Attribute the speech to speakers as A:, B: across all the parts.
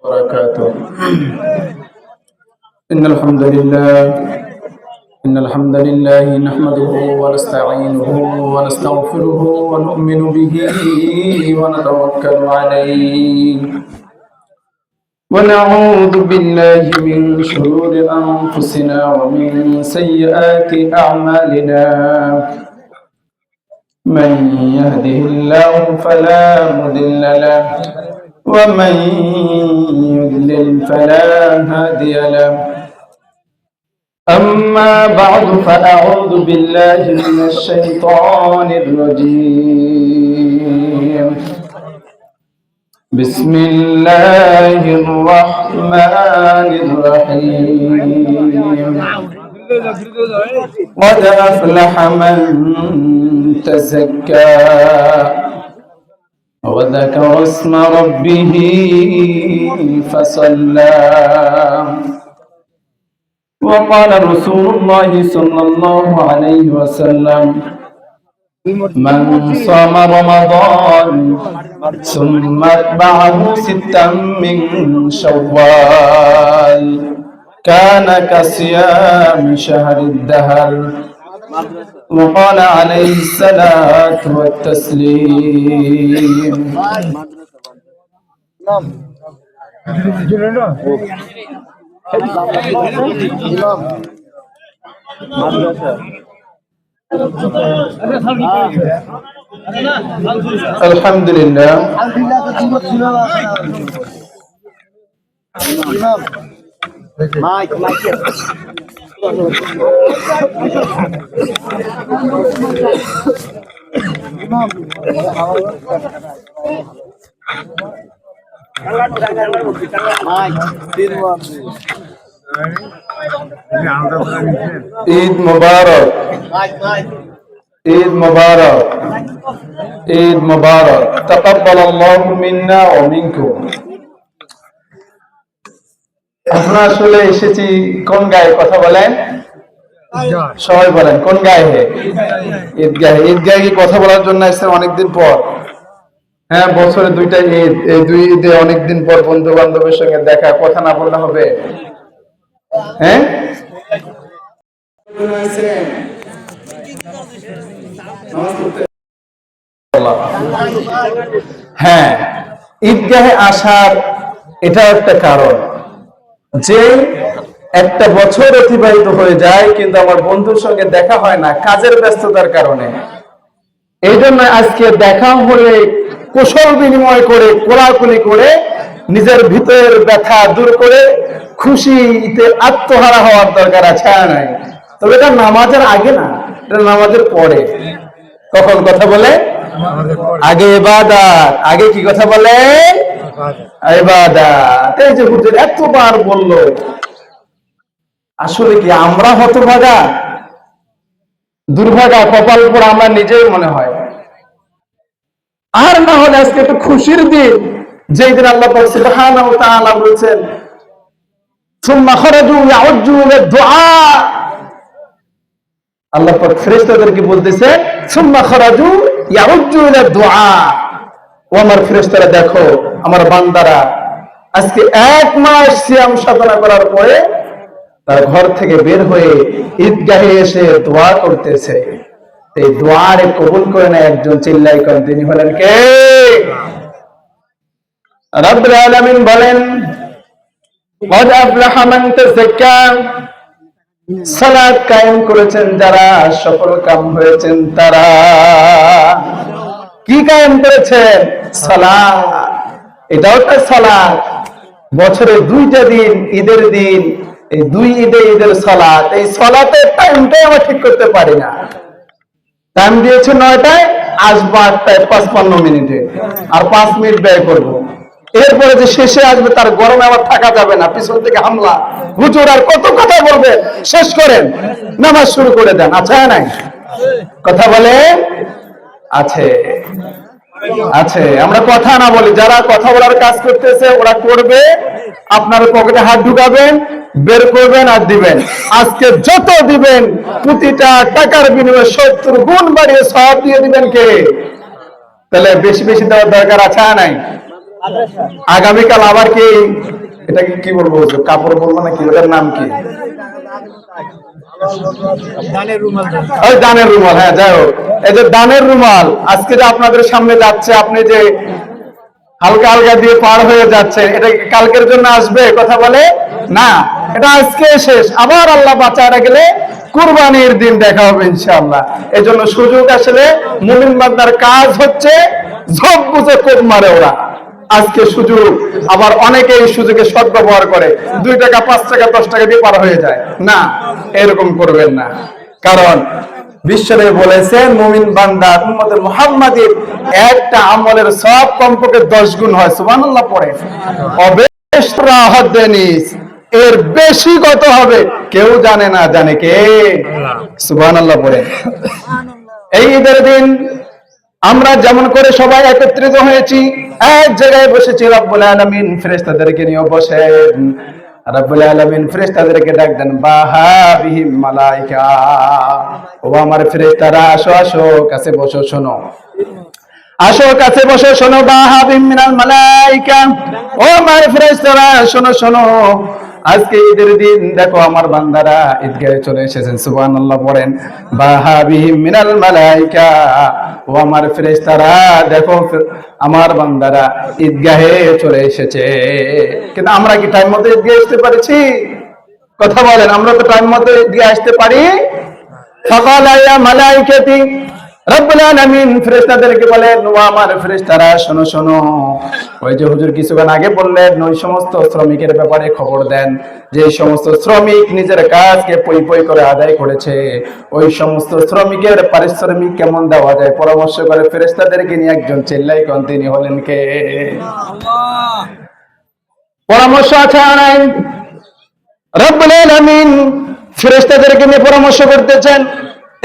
A: وبركاته. إن الحمد لله نحمده ونستعينه ونستغفره ونؤمن به ونتوكل عليه ونعوذ بالله من شرور أنفسنا ومن سيئات أعمالنا. من يهده الله فلا مضل له ومن يضلل فلا هادي له. أما بعد فأعوذ بالله من الشيطان الرجيم. بسم الله الرحمن الرحيم. قد أفلح من تزكى وذكر اسم ربه فصلى. وقال رسول الله صلى الله عليه وسلم: من صام رمضان ثم اتبعه ستا من شوال كان كصيام شهر الدهر. وقال عليه الصلاة والتسليم. আলহামদুলিল্লাহ, ঈদ মুবারক, ঈদ মুবারক, ঈদ মুবারক। তাকাব্বালাল্লাহু মিন্না ওয়া মিনকুম। আমরা আসলে এসেছি কোন গায়ে? কথা বলেন, সবাই বলেন কোন গায়ে? ঈদগাহে। ঈদগাহে কি কথা বলার জন্য এসেছেন অনেকদিন পর? হ্যাঁ, বছরে দুইটা ঈদ, এই দুই ঈদে অনেকদিন পর বন্ধু বান্ধবের সঙ্গে দেখা, কথা না বললে হবে? হ্যাঁ, হ্যাঁ, ঈদগাহে আসার এটা একটা কারণ যে একটা বছর অতিবাহিত হয়ে যায় কিন্তু আমার বন্ধুর সঙ্গে দেখা হয় না কাজের ব্যস্ততার কারণে। এই জন্য আজকে দেখা হলে কুশল বিনিময় করে, কোলাকুলি করে, নিজের ভিতরের ব্যথা দূর করে খুশিতে আত্মহারা হওয়ার দরকার আছে নাই? তবে এটা নামাজের আগে না, এটা নামাজের পরে। কখন কথা বলে? আগে ইবাদত। আগে কি কথা বলে? ইবাদত। এই যে হুজুর এতবার বললো, আসলে কি আমরা হতভাগা, দুর্ভাগা, কপাল পড়া আমরা নিজেই মনে হয়। আর না হলে আজকে একটু খুশির দিন, যেই দিন আল্লাহ পাক সুবহানাহু ওয়া তাআলা বলেছেন সুম্মা খারাজু ইয়াউজ্জু লিদ-দুআ। আল্লাহ পাক ফেরেশতাদেরকে বলতেছে সুম্মা খারাজু ইয়াউজ্জু লিদ-দুআ। ও আমার ফেরেশতারা, দেখো আমার বান্দারা আজকে 1 মাস সিয়াম সাধনা করার পরে তার ঘর থেকে বের হয়ে ঈদগাহে এসে দোয়া করতেছে। এই দোয়ারে কবুল করে না একজন, চিল্লাই করেন, তিনি হলেন কে? রব্বুল আলামিন বলেন ক্বাদ আফলাহা মান তাযাক্কা। সালাত কায়েম করেছেন যারা, সফল কাম হয়েছেন তারা। কি কায়েম করেছেন? সালাত। এটাও একটা সালাত। বছরে 2টা দিন, ঈদের দিন, এই 2 ঈদে ঈদের সালাত। এই সালাতের টাইমটাই আমরা ঠিক করতে পারি না। টাইম দিয়েছে 9টায়, আসবো 8টায় 55 মিনিটে, আর 5 মিনিট ব্যয় করবো। এরপরে যে শেষে আসবে তার গরমে আবার থাকা যাবে না, পিছন থেকে হামলা, হুজুর আর কত কথা বলবে, শেষ করেন, নামাজ শুরু করে দেন। আচ্ছা নাই? কথা বলে আছে, আছে। আমরা কথা না বলি, যারা কথা বলার কাজ করতেছে ওরা করবে, আপনার পকেটে হাত ঢুকাবেন, বের করবেন আর দিবেন। আজকে যত দিবেন প্রতিটা টাকার বিনিময়ে 70 গুণ বাড়িয়ে সওয়াব দিয়ে দিবেন কে? তাহলে বেশি বেশি দেওয়ার দরকার আছে না নাই? আগামীকাল আবার কি এটাকে কি বলবো, কাপড় বলবো নাকি, ওটার নাম কি? ওই দানের রুমাল। হ্যাঁ, যাই হোক, এই যে দানের রুমাল আজকে যে আপনাদের সামনে যাচ্ছে, আপনি যে হালকা হালকা দিয়ে পার হয়ে যাচ্ছে, এটা কালকের জন্য আসবে? কথা বলে না, এটা আজকে শেষ। আবার আল্লাহ বাঁচায় গেলে কুরবানির দিন দেখা হবে ইনশাআল্লাহ। এই জন্য সুযোগ আসলে মুমিন বান্দার কাজ হচ্ছে ঝোপ বুঝে কোপ মারে ওরা। আজকে সুযোগ, আবার অনেকে এই সুযোগে সদ্ব্যবহার করে, 2 টাকা 5 টাকা 10 টাকা দিয়ে পার হয়ে যায়। না, এরকম করবেন না। কারণ বিশ্বনবী বলেছেন মুমিন বান্দা উম্মতে মুহাম্মাদীর একটা আমলের সব কমপক্ষে 10 গুণ হয়। সুবহানাল্লাহ পড়ে। অবেশরাহদেনিস, এর বেশি কত হবে কেউ জানে না, জানে কে? সুবহানাল্লাহ পড়ে। এই ঈদের দিন আমরা যেমন করে সবাই একত্রিত হয়েছি, এক জায়গায় বসেছি, রব্বুল আলামিন ফেরেশতাদেরকে নিয়ে বসেন। রব্বুল আলামিন ফেরেশতাদেরকে ডাক দেন, বাহাবিহিম মালাইকা, ও আমার ফেরেশতারা আসো আসো, কাছে বসো, শোনো। আসো কাছে বসো, শোনো। বাহাবিহিম মিনাল মালাইকা, ও আমার ফেরেশতারা শোনো শোনো। আজকে ঈদের দিন, দেখো আমার বান্দারা ঈদগাহে চলে এসেছেন। সুবহানাল্লাহ পড়েন। বাহাবিহিম মিনাল মালাইকা, ও আমার ফেরেশতারা দেখো আমার বান্দারা ঈদগাহে চলে এসেছে। কিন্তু আমরা কি টাইম মতো ঈদগাহে আসতে পারছি? কথা বলেন, আমরা তো টাইম মতো ঈদগাহে আসতে পারি? ফাকালা ইয়া মালাইকাতি, রব্বুল আলামিন ফেরেশতাদেরকে বলেন, ও আমার ফেরেশতারা শোনো শোনো। ওই যে হুজুর কিছুক্ষণ আগে বললেন, ওই সমস্ত শ্রমিকের ব্যাপারে খবর দেন, যে সমস্ত শ্রমিক নিজের কাজকে পই পই করে আদায় করেছে, ওই সমস্ত শ্রমিকের পারিশ্রমিক কেমন দেওয়া যায় পরামর্শ করে ফেরেশতাদেরকে নিয়ে একজন চিল্লাই কোন, তিনি হলেন কে? আল্লাহ। পরামর্শ আছে নাই? রব্বুল আলামিন ফেরেশতাদেরকে নিয়ে পরামর্শ করতেছেন।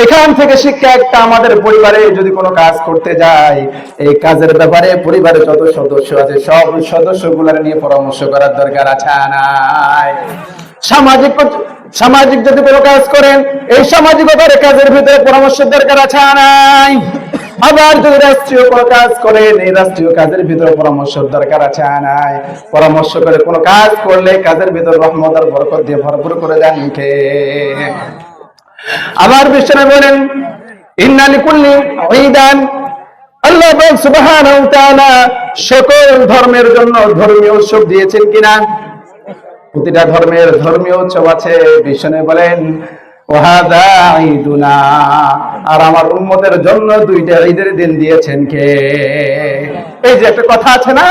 A: এখান থেকে শিক্ষা একটা, আমাদের পরিবারে যদি কোনো কাজ করতে যায়, এই কাজের ব্যাপারে পরিবারে যত সদস্য আছে সব সদস্যগুলোর নিয়ে পরামর্শ করার দরকার আছে নাই? সামাজিক যদি কোনো কাজ করেন, এই সামাজিকতার কাজের ভিতরে পরামর্শের দরকার আছে নাই? আবার যদি রাষ্ট্রীয় কোনো কাজ করেন, এই রাষ্ট্রীয় কাজের ভিতরে পরামর্শের দরকার আছে নাই? পরামর্শ করে কোনো কাজ করলে কাজের ভিতরে রহমত আর বরকত দিয়ে ভরপুর করে দেন কে? আবার বিশ্বনবী বলেন, ইন্না লিকুল্লি ঈদান, আল্লাহ সুবহানাহু ওয়া তাআলা সকল ধর্মের জন্য ধর্মীয় উৎসব দিয়েছেন কিনা? প্রতিটা ধর্মের ধর্মীয় উৎসব আছে। বিশ্বনবী বলেন, ওয়াহাদা ঈদুনা, আর আমার উম্মতের জন্য 2টা ঈদের দিন দিয়েছেন কে? এই যে একটা কথা আছে না,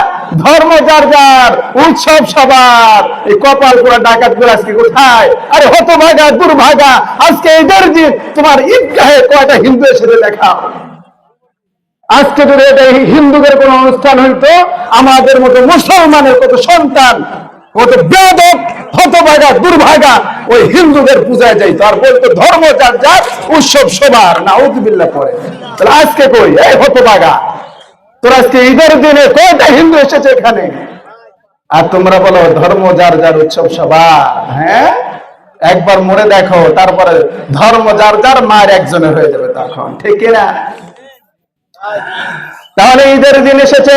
A: ধর্ম যার যার, উৎসব সবার। এই কপাল পুরা ডাকাত গুলো আজকে কোথায়? আরে হতভাগা, দুর্ভাগা, আজকে ঈদের দিন তোমার ঈদগাহে কয়টা হিন্দু এসে দেখাও। আজকে যদি এটা হিন্দুদের কোন অনুষ্ঠান হইতো, আমাদের মতো মুসলমানের কত সন্তান, কত বেয়াদব, হতভাগা, দুর্ভাগা ওই হিন্দুদের পূজায় যাইত, আর বলতো ধর্ম যার যার, উৎসব সবার। নাউযুবিল্লাহ পড়ে। তাহলে আজকে কই এই হতভাগা? তোর আজকে ঈদের দিনে কয়টা হিন্দু এসেছে এখানে, আর তোমরা বলো ধর্ম যার যার, উৎসব সবার। হ্যাঁ, একবার মরে দেখো, তারপরে ধর্ম যার যার, মায়ের একজনের হয়ে যাবে তখন, ঠিক কিনা? তাহলে ঈদের দিন এসেছে,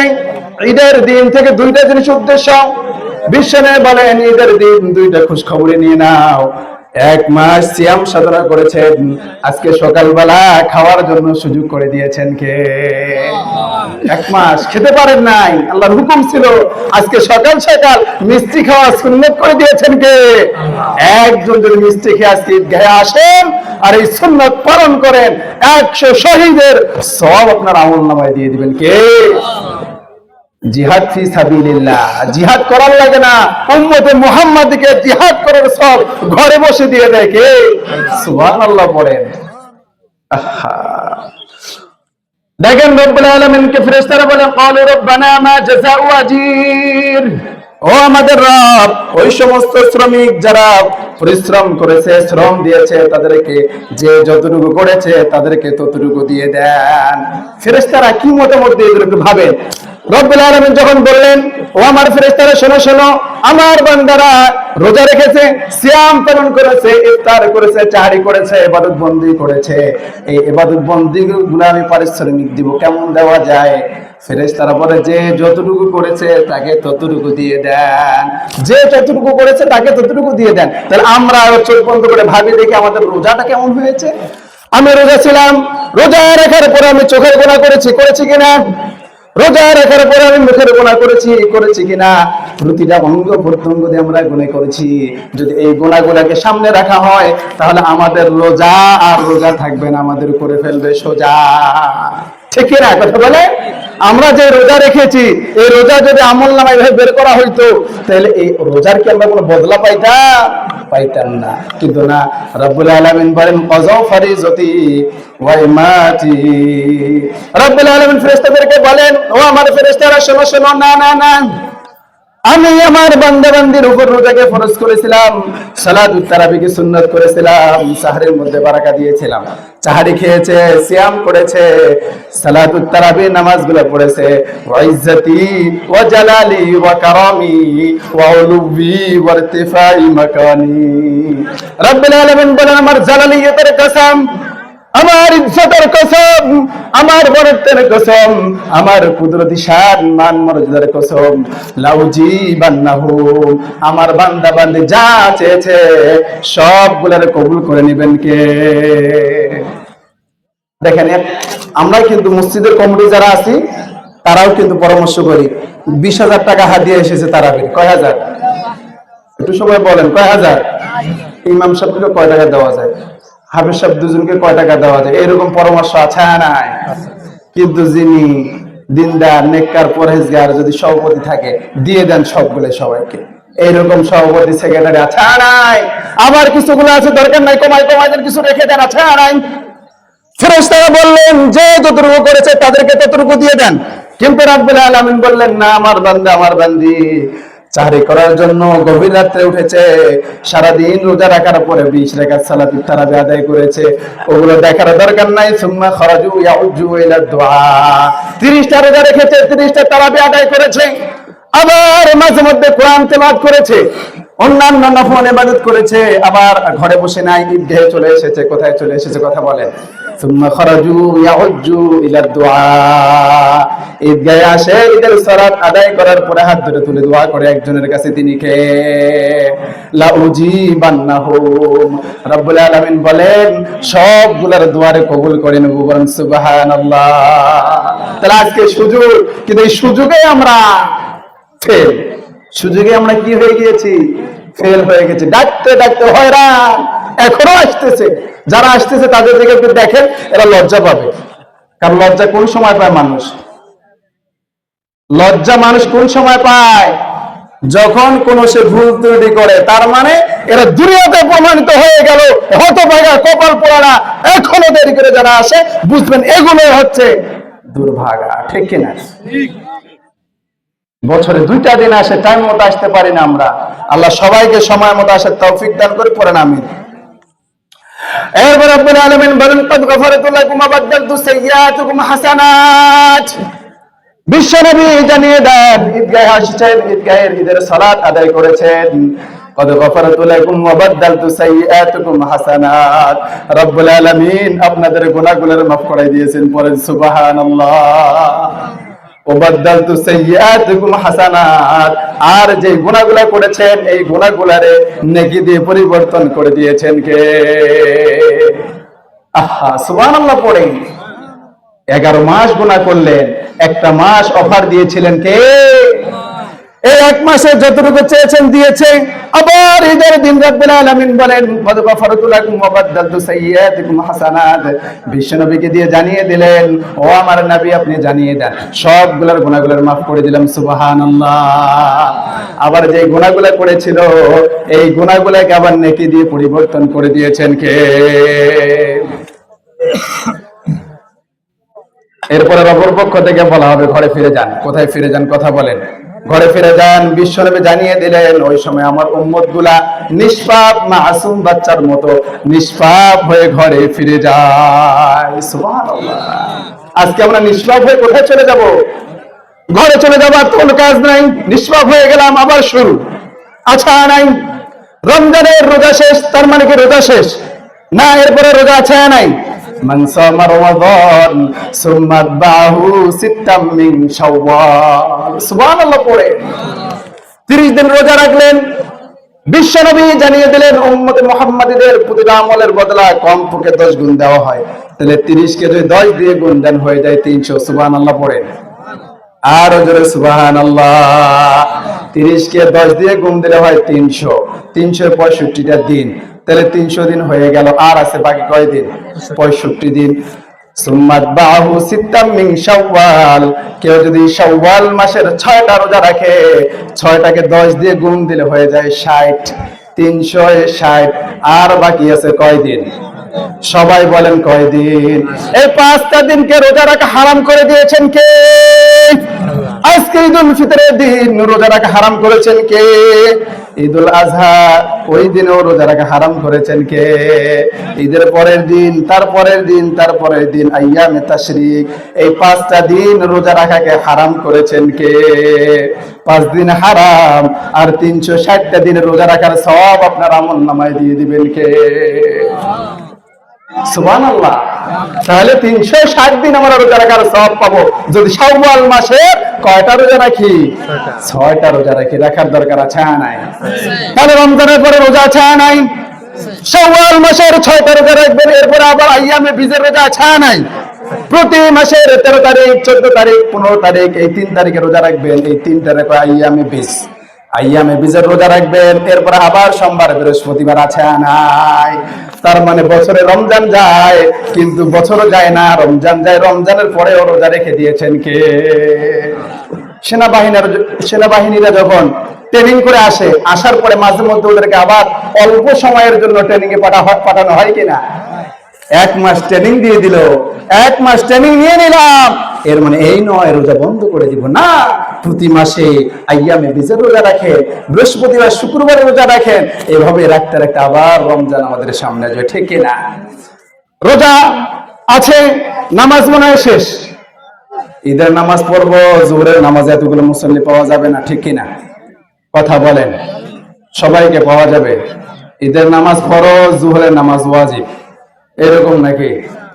A: ঈদের দিন থেকে 2টা জিনিস উদ্দেশ্য। বিশ্বনবী বলেন, ঈদের দিন 2টা খুশখবরি নিয়ে নাও। 1 মাস সিয়াম সাধনা করেছেন, আজকে সকালবেলা খাওয়ার জন্য সুযোগ করে দিয়েছেন কে? 1 মাস খেতে পারেন নাই, আল্লাহর হুকুম ছিল, আজকে সকাল সকাল মিষ্টি খাওয়া সুন্নাত করে দিয়েছেন কে? একজন যদি মিষ্টি খেয়ে আজকে ঈদগাহে আসেন আর এই সুন্নাত পালন করেন, 100 শহীদের সওয়াব আপনার আমলনামায় দিয়ে দিবেন কে? জিহাদ ফি সাবিলিল্লাহ, জিহাদ করার লাগে না, উম্মতে মুহাম্মাদীকে জিহাদ করার সব ঘরে বসে দিয়ে দেয় কে? সুবহানাল্লাহ পড়েন। দেখেন রব্বুল আলামিনকে ফেরেশতারা বলে, ক্বালু রব্বানা মা জাযাউ আজীর, ও আমাদের রব, ওই সমস্ত শ্রমিক যারা পরিশ্রম করেছে, শ্রম দিয়েছে, তাদেরকে যে যতটুকু করেছে তাদেরকে ততটুকু দিয়ে দেন। ফেরেশতারা কি মতামত দিয়ে এদেরকে ভাবেন? রব্বুল আলামিন যখন বললেন, ও আমার ফেরেশতারা শোনো শোনো, আমার বান্দারা রোজা রেখেছে, সিয়াম পালন করেছে, ইফতার করেছে, চাহরি করেছে, ইবাদত বন্দি করেছে, এই ইবাদত বন্দিগুলো আমি পারিশ্রমিক দিব। কেমন দেওয়া যায়? ফেরেশতারা বলে যে যতটুকু করেছে তাকে ততটুকু দিয়ে দেন, যে যতটুকু করেছে তাকে ততটুকু দিয়ে দেন। তাহলে আমরা চোখ বন্ধ করে ভাবি দেখি আমাদের রোজাটা কেমন হয়েছে। আমি রোজা ছিলাম, রোজা রাখার পরে আমি চোখের গোনা করেছি কিনা? রোজা রাখার পরে আমি মুখের গোনা করেছি কিনা? প্রতিটা অঙ্গ প্রত্যঙ্গ দিয়ে আমরা গুনাহ করেছি। যদি এই গুনাহগুলোকে সামনে রাখা হয় তাহলে আমাদের রোজা আর রোজা থাকবে না, আমাদের করে ফেলবে সোজা। ঠিক না কথা বলে? আমরা যে রোজা রেখেছি এই রোজা যদি আমলনামায় বের করা হইতো তাহলে এই রোজার কি আমরা কোনো বদলা পাইতাম না। কিন্তু না, রব্বুল আলামিন বলেন কযা ফরিজতি ওয়া ইমাতি। রব্বুল আলামিন ফেরেশতাদেরকে বলেন, ও আমার ফেরেশতারা শোনো, না, আমি আমার বান্দাবান্দির উপর রোজাকে ফরজ করেছিলাম, সালাতুত তারাবিকে সুন্নাত করেছিলাম, সাহরের মধ্যে বারাকা দিয়েছিলাম। সাহরি খেয়েছে, সিয়াম করেছে, সালাতুত তারাবি নামাজগুলো পড়েছে। ওয়া ইজ্জতি ওয়া জালালি ওয়া কারামি ওয়া উলুবি ওয়া ইরতিফাই মাকানি। রব্বুল আলামিন বলেন আমার জালালিয়তের কসম, আমার ইজ্জতের কসম, আমার বরত্বের কসম, আমার কুদরতি শান মান মর্যাদার কসম, লাউজিবান্নাহুম, আমার বান্দা বান্দি যা চেয়েছে সবগুলোর কবুল করে নেবেন কে? দেখেন, আমরা কিন্তু মসজিদের কমিটি যারা আছি তারাও কিন্তু পরামর্শ করি। 20,000 টাকা হাদিয়া এসেছে তারাবির। কয় হাজার? একটু সবাই বলেন কয় হাজার? ইমাম সাহেবকে কয় টাকা দেওয়া যায়? হাফেজ সাহেব দুজনকে কয় টাকা দেওয়া যায়? এরকম পরামর্শ আছে নাই? কিন্তু যিনি দিনদার নেককার পরহেজগার যদি সভাপতি থাকে দিয়ে দেন সবগুলো সবাইকে। এইরকম সভাপতি সেক্রেটারি আছে নাই? আবার কিছুগুলো আছে দরকার নাই, কমাই দেন, কিছু রেখে দেন, আছে নাই? ফেরেশতারা বললেন যে যতটুকু করেছে তাদেরকে ততটুকু দিয়ে দেন। কিন্তু রব্বুল আলামিন বললেন না, আমার বান্দা আমার বান্দি চাহরি করার জন্য গভীর রাত্রে উঠেছে, সারাদিন রোজা রাখার পরে 20 রাকাত সালাতুত তারাবি আদায় করেছে, ওগুলো দেখার দরকার নাই। সুম্মা খারাজু ইয়াউজু ইলা দুআ, 30টা রোজা রেখেছে, 30টা তারাবি আদায় করেছে, আবার মাঝে মধ্যে কোরআন তেলাওয়াত করেছে, অন্যান্য নফল ইবাদত করেছে, আবার ঘরে বসে নাই, ঈদগাহে চলে এসেছে। কোথায় চলে এসেছে কথা বলেন? সুম্মা খারাজু ইয়াউজু ইলা দুআ, ঈদগাহে আসে, ঈদের সালাত আদায় করার পরে হাত ধরে তুলে দোয়া করে একজনের কাছে, তিনি কে? লাউজিবান্নাহুম, রব্বুল আলামিন বলেন সবগুলোর দুয়ারে কবুল করে নেব। বলেন সুবহানাল্লাহ। তাহলে আজকে সুযোগ, কিন্তু এই সুযোগে আমরা ফেল, সুযোগে আমরা কি হয়ে গিয়েছি? ফেল হয়ে গেছি। ডাকতে হয়রান, এখনো আসতেছে। যারা আসতেছে তাদের দিকে একটু দেখেন, এরা লজ্জা পাবে। কারণ লজ্জা কোন সময় পায় মানুষ? লজ্জা মানুষ কোন সময় পায়? যখন কোন সে ভুল ত্রুটি করে। তার মানে এরা দুনিয়াতে প্রমাণিত হয়ে গেল হতভাগা, কপাল পোড়ারা। এখনো দেরি করে যারা আসে বুঝবেন এগুলো হচ্ছে দুর্ভাগা। ঠিক কিনা? বছরে 2টা দিন আসে, টাইম মতো আসতে পারি না আমরা। আল্লাহ সবাইকে সময় মতো আসার তৌফিক দান করে। পড়েন আমিন। এরপর রব্বুল আলামিন বলেন কদ গফারাতু লাকুম ওয়া বাদদালতু সাইয়্যাতুকুম হাসানাত। বিশ্বনবী জানিয়ে দেন ঈদগাহে আসছেন, ঈদগাহের ঈদের সালাত আদায় করেছেন, কদ গফারাতু লাকুম ওয়া বাদদালতু সাইয়্যাতুকুম হাসানাত। রব্বুল আলামিন আপনাদের গুনাহগুলোর মাফ করে দিয়েছেন। পড়েন সুবহানাল্লাহ। ওবাদদালতু সাইয়্যাতুকুম হাসানাত, আর যে গুনাহগুলো করেছেন এই গুনাহগুলোরে নেকি দিয়ে পরিবর্তন করে দিয়েছেন কে? আহা, সুবহানাল্লাহ। পড়েন 11 মাস গুনাহ করলেন, একটা মাস অফার দিয়েছিলেন কে? এই 1 মাসে যতটুকু চেয়েছেন দিয়েছে। আবার ঈদের দিন রব্বুল আলামিন বলেন কদ গফারাতু লাকুম ওয়া বাদদালতু সাইয়্যাতুকুম হাসানাত। বিশ্বনবীকে দিয়ে জানিয়ে দিলেন, ও আমার নবী আপনি জানিয়ে দেন সবগুলোর গুনাহগুলোর মাফ করে দিলাম। সুবহানাল্লাহ। আবার যে গুনাহগুলো করেছিল এই গুনাহগুলোকে আবার নেকি দিয়ে পরিবর্তন করে দিয়েছেন কে? এরপরে রবের পক্ষ থেকে বলা হবে ঘরে ফিরে যান। কোথায় ফিরে যান কথা বলেন? ঘরে ফিরে যান। বিশ্বনবী জানিয়ে দিলেন ওই সময় আমার উম্মত গুলা নিষ্পাপ মাসুম বাচ্চার মতো নিষ্পাপ হয়ে ঘরে ফিরে যায়। সুবহানাল্লাহ। আজকে আমরা নিষ্পাপ হয়ে কোথায় চলে যাব? ঘরে চলে যাব, আর কোনো কাজ নাই, নিষ্পাপ হয়ে গেলাম, আবার শুরু। আচ্ছা নাই, রমজানের রোজা শেষ, তার মানে কি রোজা শেষ? না, এরপরে রোজা আছে নাই? মান সামা রমাদান সুম্মা আতবাহু সিত্তাম মিন শাওয়াল। সুবহানাল্লাহ পড়ে 30 দিন রোজা রাখলেন। বিশ্বনবী জানিয়ে দিলেন উম্মতে মুহাম্মাদীদের প্রতিটা আমলের বদলা কমপক্ষে 10 গুণ দেওয়া হয়। তাহলে 30 কে যদি 10 দিয়ে গুণ দেন হয়ে যায় 300। সুবহানাল্লাহ পড়ে আর জোরে সুবহানাল্লাহ। 30 কে 10 দিয়ে গুণ দিলে হয় 300, 365টা দিন। তাহলে 300 দিন হয়ে গেল, আর আছে বাকি কয় দিন? 65 দিন। সুম্মা আতবাহু সিত্তাম মিন শাওয়াল, কেউ যদি শাওয়াল মাসের 6টা রোজা রাখে, 6টাকে 10 দিয়ে গুণ দিলে হয়ে যায় 60, 360। আর বাকি আছে কয় দিন? সবাই বলেন কয় দিন? এই 5টা দিনকে রোজা রাখা হারাম করে দিয়েছেন কে? আজকে ঈদুল ফিতরের দিন রোজা রাখা হারাম করেছেন কে? ঈদুল আজহা ওই দিনও রোজা রাখা হারাম করেছেন কে? ঈদের পরের দিন, তারপরের দিন, তারপরের দিন, আইয়ামে তাশরিক, এই 5টা দিন রোজা রাখাকে হারাম করেছেন কে? 5 দিন হারাম, আর 360টা দিন রোজা রাখার সওয়াব আপনার আমলনামায় দিয়ে দিবেন কে? সুবহানাল্লাহ। তাহলে 360 দিন আমরা রোজা রাখার সওয়াব পাবো যদি শাওয়াল মাসে কয়টা রোজা রাখি? 6টা রোজা রাখি। রাখার দরকার আছে নাই? তাহলে রমজানের পরে রোজা আছে নাই? শাওয়াল মাসের 6টা রোজা রাখবেন, এরপরে আবার আইয়ামে বীজের রোজা আছে নাই? প্রতি মাসের 13 তারিখ, 14 তারিখ, 15 তারিখ, এই 3 তারিখে রোজা রাখবেন। এই 3 তারিখ আইয়ামে বীজ, আইয়ামে বীজের রোজা রাখবেন। এরপরে আবার সোমবার, বৃহস্পতিবার আছে নাই? তার মানে বছরে রমজান যায় কিন্তু বছরও যায় না, রমজান যায়। রমজানের পরেও রোজা রেখে দিয়েছেন কে? সেনাবাহিনীরা যখন ট্রেনিং করে আসে, আসার পরে মাঝে মধ্যে ওদেরকে আবার অল্প সময়ের জন্য ট্রেনিং এ পাঠানো হয় কিনা? 1 মাস ট্রেনিং দিয়ে দিল, 1 মাস ট্রেনিং নিয়ে নিলাম, এর মানে এই নয় রোজা বন্ধ করে দিব না। প্রতি মাসে আইয়ামে বীজের রোজা রাখেন, বৃহস্পতিবার শুক্রবার রোজা রাখেন, এভাবে রাখতে রাখতে আবার রমজান আমাদের সামনে আসবে, ঠিক কিনা? রোজা আছে, নামাজ মনে হয় শেষ, ঈদের নামাজ পড়বো, জোহরের নামাজ এতগুলো মুসল্লি পাওয়া যাবে না, ঠিক কিনা? কথা বলেন। সবাইকে পাওয়া যাবে? ঈদের নামাজ ফরজ, জোহরের নামাজ ওয়াজিব, এরকম নাকি?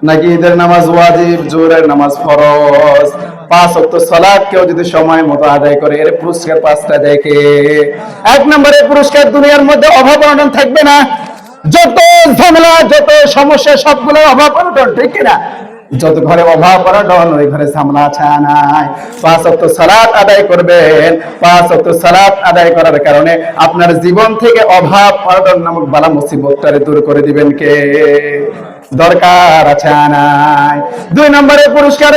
A: নাকি ঈদের নামাজ ওয়াজিব, জোহরের নামাজ ফরজ? 5 ওয়াক্ত সালাত কেউ যদি সময় মতো আদায় করে, এর পুরস্কার 5টা দেখে। 1 নম্বরের পুরস্কার, দুনিয়ার মধ্যে অভাব অনটন থাকবে না। যত ঝামেলা, যত সমস্যা, সবগুলো অভাব অনটন, ঠিক কিনা? যত ঘরে অভাব অনটন, ওই ঘরে ঝামেলা আছে নাই? 5 ওয়াক্ত সালাত আদায় করবেন। 5 ওয়াক্ত সালাত আদায় করার কারণে আপনার জীবন থেকে অভাব অনটন নামক বালা মুসিবতটারে দূর করে দিবেন কে? দরকার আছে নাই? 2 নম্বরের পুরস্কার,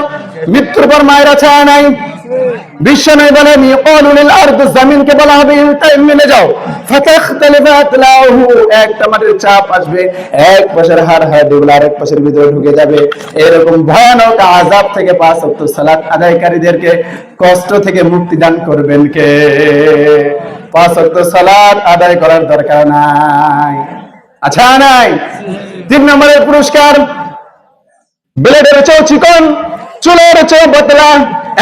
A: মৃত্যুর পর মায়ের আছে নাই? বিশ্ব নয় বলেন ইয়াকুলুল আরদ, জমিনকে বলা হবে মিলে যাও, ফাতাখতালিফাত লাহু, একটা মাটির চাপ আসবে, এক পাশের হাড় হাড়গুলো আরেক পাশের ভিতরে ঢুকে যাবে। এরকম ভয়ানক আযাব থেকে 5 ওয়াক্ত সালাত আদায়কারীদেরকে কষ্ট থেকে মুক্তি দান করবেন কে? 5 ওয়াক্ত সালাত আদায় করার দরকার নাই, আচ্ছা নাই? 3 নম্বরের পুরস্কার, ব্লেডের চেয়েও চিকন, চুলের চেয়েও পাতলা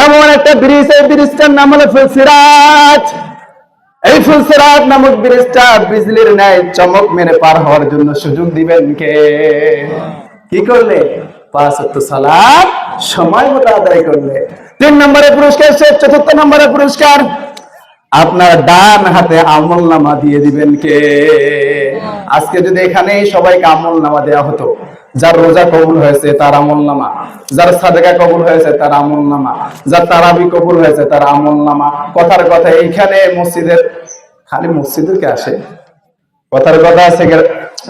A: এমন একটা ব্রিজ, এই ব্রিজটার নাম হলো ফুলসিরাত। এই ফুলসিরাত নামক ব্রিজটা বিজলির ন্যায় চমক মেরে পার হওয়ার জন্য সুযোগ দিবেন কে? কি করলে? 5 ওয়াক্ত সালাত সময় মতো আদায় করলে। 3 নম্বরের পুরস্কার শেষ। 4 নম্বরের পুরস্কার, আপনার ডান হাতে আমলনামা দিয়ে দিবেন কে? আজকে যদি এখানে সবাইকে আমলনামা দেওয়া হতো, যার রোজা কবুল হয়েছে তার আমলনামা, যার সাদেকা কবুল হয়েছে তার আমলনামা, যার তারাবি কবুল হয়েছে তার আমলনামা। কথার কথা এইখানে মসজিদের, খালি মসজিদের কে আসে? কথার কথা আছে,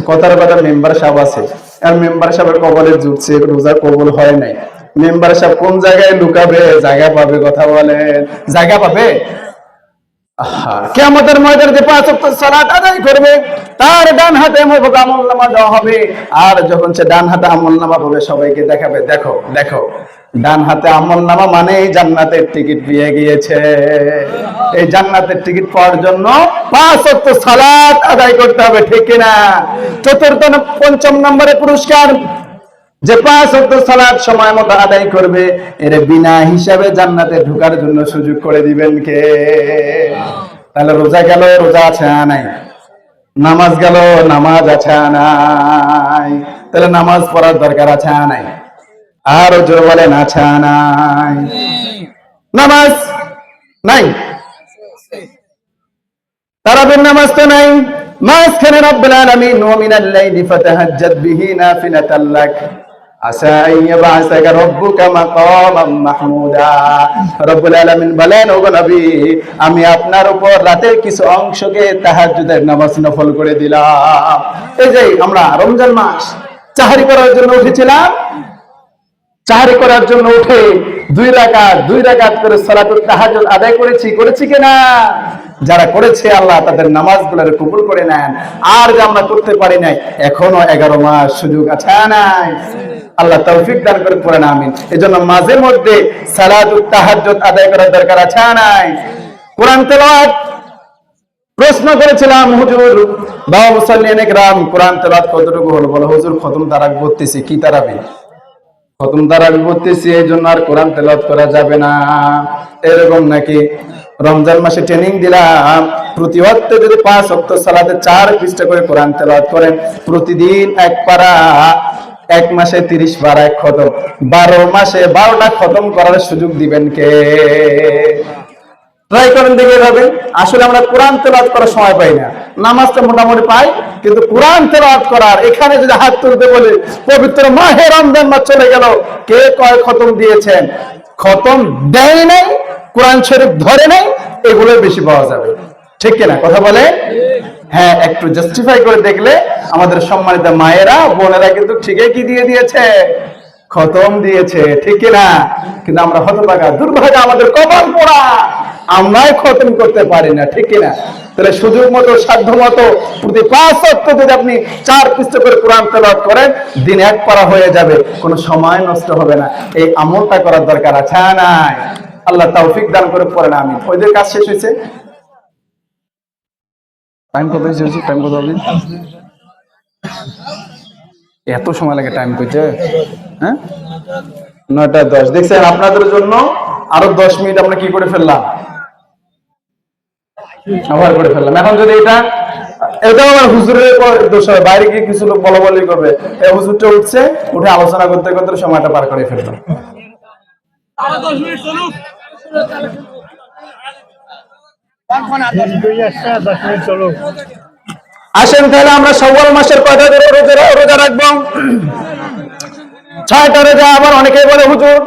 A: কথার কথা মেম্বার সাহেব আছে, আর মেম্বার সাহেবের কবলে জুটছে, রোজা কবুল হয় নাই। মেম্বার সাহেব কোন জায়গায় লুকাবে? জায়গা পাবে? কথা বলেন, জায়গা পাবে? কিয়ামতের ময়দানে যে 5 ওয়াক্ত সালাত আদায় করবে, তার ডান হাতে আমলনামা দেওয়া হবে। আর যখন সে ডান হাতে আমলনামা পাবে, সবাইকে দেখাবে, দেখো দেখো, ডান হাতে আমলনামা মানে জান্নাতের টিকিট পেয়ে গিয়েছে। এই জান্নাতের টিকিট পাওয়ার জন্য 5 ওয়াক্ত সালাত আদায় করতে হবে, ঠিক কিনা? 4 5 নম্বরের পুরস্কার, যে 5 ওয়াক্ত সালাত সময় মতো আদায় করবে, এর বিনা হিসাবে জান্নাতে ঢোকার জন্য সুযোগ করে দিবেন কে? তাহলে রোজা গেল, রোজা আছে নাই? নামাজ গেল, নামাজ আছে নাই? তাহলে নামাজ পড়ার দরকার আছে নাই? আর জোর বলেন আছে নাই? নামাজ নাই, তারাবির নামাজ তো নাই। মাঝখানে রব্বুল আলামিন ওয়া মিনাল লাইলি ফাতাহাজ্জাদ বিহি নাফিলাতাল লাক আসা আইয়াবাসাকা রাব্বুকা মাকামান মাহমুদা। রব্বুল আলামিন বলেন, ওগো নবী, আমি আপনার উপর রাতের কিছু অংশকে তাহাজ্জুদের নামাজ নফল করে দিলাম। এই যে আমরা রমজান মাস চাহরি করার জন্য উঠেছিলাম, চাহরি করার জন্য উঠে দুই রাকাত করে সালাতুল তাহাজ্জুদ আদায় করেছি কিনা? যারা করেছে আল্লাহ তাদের নামাজগুলো কবুল করে নেন। আর যে আমরা করতে পারি নাই, এখনো 11 মাস সুযোগ আছে নাই? আল্লাহ তৌফিক দান করে পড়েন আমিন। এজন্য মাঝে মধ্যে সালাতুল তাহাজ্জুদ আদায় করার দরকার আছে নাই? কোরআন তেলাওয়াত প্রশ্ন করেছিলাম, হুজুর বাবা মুসাল্লিয়ানে কেরাম কোরআন তেলাওয়াত কতটুকু হলো? বলে, হুজুর খতম তারাবি পড়তেছি। কি তারাবি? খতম তারাবি পড়তেছি, এই জন্য আর কোরআন তেলাওয়াত করা যাবে না। এরকম নাকি? রমজান মাসে ট্রেনিং দিলাম, প্রতি ওয়াক্তে যদি 5 ওয়াক্ত সালাতে 4 পৃষ্ঠা করে কোরআন তেলাওয়াত করেন, প্রতিদিন এক পারা, 1 মাসে 30 পারা এক খতম, 12 মাসে 12টা খতম করার সুযোগ দিবেন কে? ট্রাই করেন দেখে যাবেন। আসলে আমরা কোরআন তেলাওয়াত করার সময় পাই না, নামাজটা মোটামুটি পাই, কিন্তু কোরআন তেলাওয়াত করার, এখানে যদি হাত তুলতে বলে পবিত্র মাহে রমজান মাস চলে গেল, কে কয় খতম দিয়েছেন? খতম দেয় নাই, কোরআন শরীফ ধরে নাই, এগুলো বেশি পাওয়া যাবে। ঠিক কিনা কথা বলে? হ্যাঁ, একটু জাস্টিফাই করে দেখলে আমাদের সম্মানিত মায়েরা বোনেরা কিন্তু ঠিকই কি দিয়ে দিয়েছে? খতম দিয়েছে। ঠিক কিনা? কিন্তু আমরা হতভাগা, দুর্ভাগা, আমাদের কপাল পোড়া, আমরাই খতম করতে পারি না। ঠিক কিনা? তাহলে সুযোগ মতো, সাধ্য মতো প্রতি 5 ওয়াক্ত যদি আপনি 4 পৃষ্ঠা করে কোরআন তেলাওয়াত করেন, দিন এক পারা হয়ে যাবে, কোনো সময় নষ্ট হবে না। এই আমলটা করার দরকার আছে নাই? আল্লাহ তৌফিক দান করে পড়েন আমিন। ওইদের কাজ শেষ হয়েছে? টাইম কত হয়েছে? টাইম কত হবে? এত সময় লাগে টাইম কইতে? হ্যাঁ, 9:10। দেখছেন, আপনাদের জন্য আরো 10 মিনিট আমরা কি করে ফেললাম, ব্যবহার করে ফেললাম। এখন যদি এটা আমার হুজুরের দোষ হয়, বাইরে গিয়ে কিছু লোক বলাবলি করবে, এই হুজুরটা উঠছে, উঠে আলোচনা করতে করতে সময়টা পার করে ফেললাম। আসেন তাহলে আমরা শাওয়াল মাসের কয়টা করে রোজা রাখবো? 6টা রোজা। আবার অনেকেই বলে, হুজুর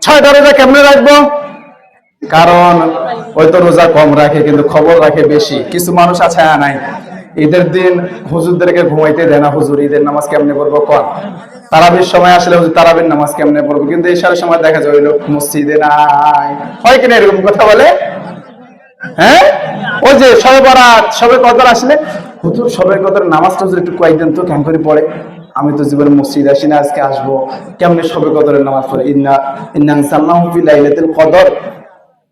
A: 6টা রোজা কেমনে রাখবো? কারণ ওই তো রোজা কম রাখে কিন্তু খবর রাখে বেশি। কিছু মানুষ আছে নাই, ঈদের দিন হুজুরদেরকে ঘুমাইতে দেয় না, হুজুর ঈদের নামাজ কেমনে পড়বো কন? তারাবির সময় আসলে হুজুর তারাবির নামাজ কেমনে পড়বো, কিন্তু এশারের সময় দেখা যায় ওই লোক মসজিদে নাই। হয় কিনা এরকম কথা বলে? হ্যাঁ, ওই যে সবে বরাত, সবে কদর আসলে, হুজুর সবে কদর নামাজটা হুজুর একটু কয়েকদিন তো কেমন করে পড়ে? আমি তো জীবনে মসজিদ আসি না, আজকে আসবো, কেমনে সবে কদরের নামাজ পড়ে? ইন্না আনজালনাহু ফি লাইলাতুল কদর।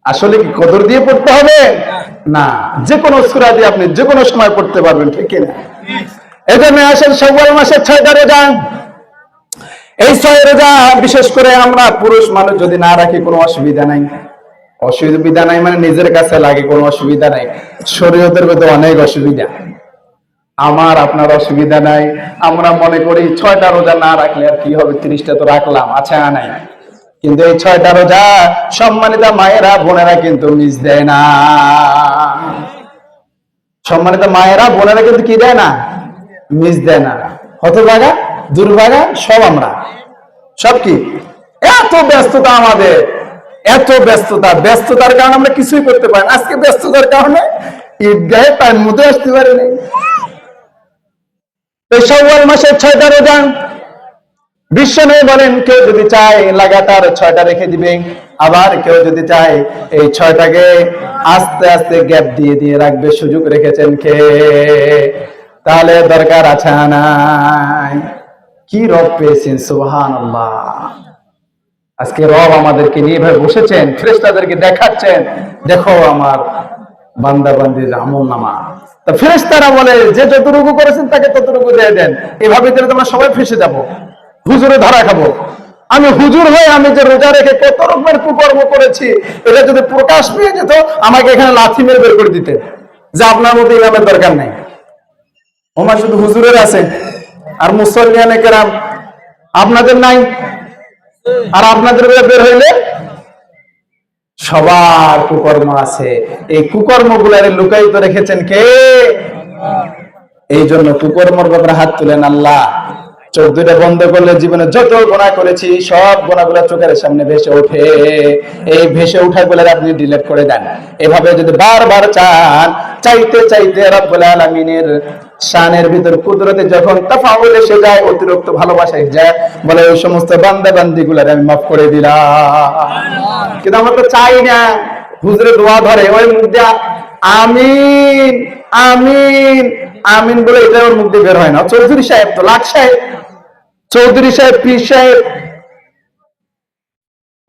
A: আসলে কি কদর দিয়ে পড়তে হবে? না, যে কোনো সূরা দিয়ে আপনি যে কোনো সময় পড়তে পারবেন। ঠিক না? এজন্য আসেন শাওয়াল মাসের 6টা রোজা। এই 6 রোজা বিশেষ করে আমরা পুরুষ মানুষ যদি না রাখি কোনো অসুবিধা নাই। অসুবিধা নাই মানে নিজের কাছে লাগে কোনো অসুবিধা নাই, শরীয়তের মধ্যে অনেক অসুবিধা। আমার আপনার অসুবিধা নাই, আমরা মনে করি 6টা রোজা না রাখলে আর কি হবে, 30টা তো রাখলাম, আচ্ছা নাই। কিন্তু এই 6টা রোজা সম্মানিত মায়েরা বোনেরা কিন্তু মিস দেয় না। সম্মানিত মায়েরা বোনেরা কিন্তু কি দেয় না? মিস দেয় না। হতভাগা, দুর্ভাগা সব আমরা, সব কি এত ব্যস্ততা আমাদের, এত ব্যস্ততার কারণে আমরা কিছুই করতে পারি না। আজকে ব্যস্ততার কারণে ঈদগাহে টাইম মতো আসতে পারি নাই। শাওয়াল মাসের 6টা রোজা বিশ্বনবী বলেন, কেউ যদি চায় লাগাতার 6টা রেখে দিবে, আবার কেউ যদি চায় এই 6টাকে আস্তে আস্তে গ্যাপ দিয়ে দিয়ে রাখবে। সুযোগ রেখেছেন কে? তাহলে দরকার আছে নাই? কি রব পেয়েছেন, সুবহানাল্লাহ। আজকে রব আমাদেরকে নিয়ে ভাবে বসেছেন, ফেরেশতাদেরকে দেখাচ্ছেন, দেখো আমার বান্দা বান্দির আমলনামা। তা ফেরেশতারা বলে, যে যতটুকু করেছেন তাকে ততটুকু দিয়ে দেন। এভাবে দিলে তোমরা সবাই ফেঁসে যাবো, হুজুরে ধরা খাবো। আমি হুজুর হয়ে আমি যে রোজা রেখে কত রকমের কুকর্ম করেছি, এটা যদি প্রকাশ পেয়ে যেত, আমাকে এখানে লাথি মেরে বের করে দিতে, যে আপনার মধ্যে ইমামের দরকার নেই। ওমা শুধু হুজুরের আছে আর মুসল্লিয়ানে কেরাম আপনাদের নাই, আর আপনাদের বের হইলে সবার কুকর্ম আছে। এই কুকর্ম গুলারে লুকায়িত রেখেছেন কে? এই জন্য কুকর্মর ব্যাপারে হাত তুলেন। আল্লাহ চোখ দুটা বন্ধ করলে জীবনে যত গুনাহ করেছি সব গুনাহগুলো চোখের সামনে ভেসে ওঠে। এই ভেসে উঠাগুলো আপনি ডিলিট করে দেন। এভাবে যদি বারবার চান, চাইতে চাইতে রব্বুল আলামিনের শানের ভিতর কুদরতে যখন তাফাউল এসে যায়, অতিরিক্ত ভালোবাসা এসে যায়, বলে ওই সমস্ত বান্দা বান্দিগুলোর আমি মাফ করে দিলাম। কিন্তু আমরা তো চাই না। হুজুরে দোয়া ধরে ওই মুখ দিয়ে আমিন আমিন আমিন বলে এটা ওর মুখ দিয়ে বের হয় না। চৌধুরী সাহেব তো লাট সাহেব, চৌধুরী সাহেব, পীর সাহেব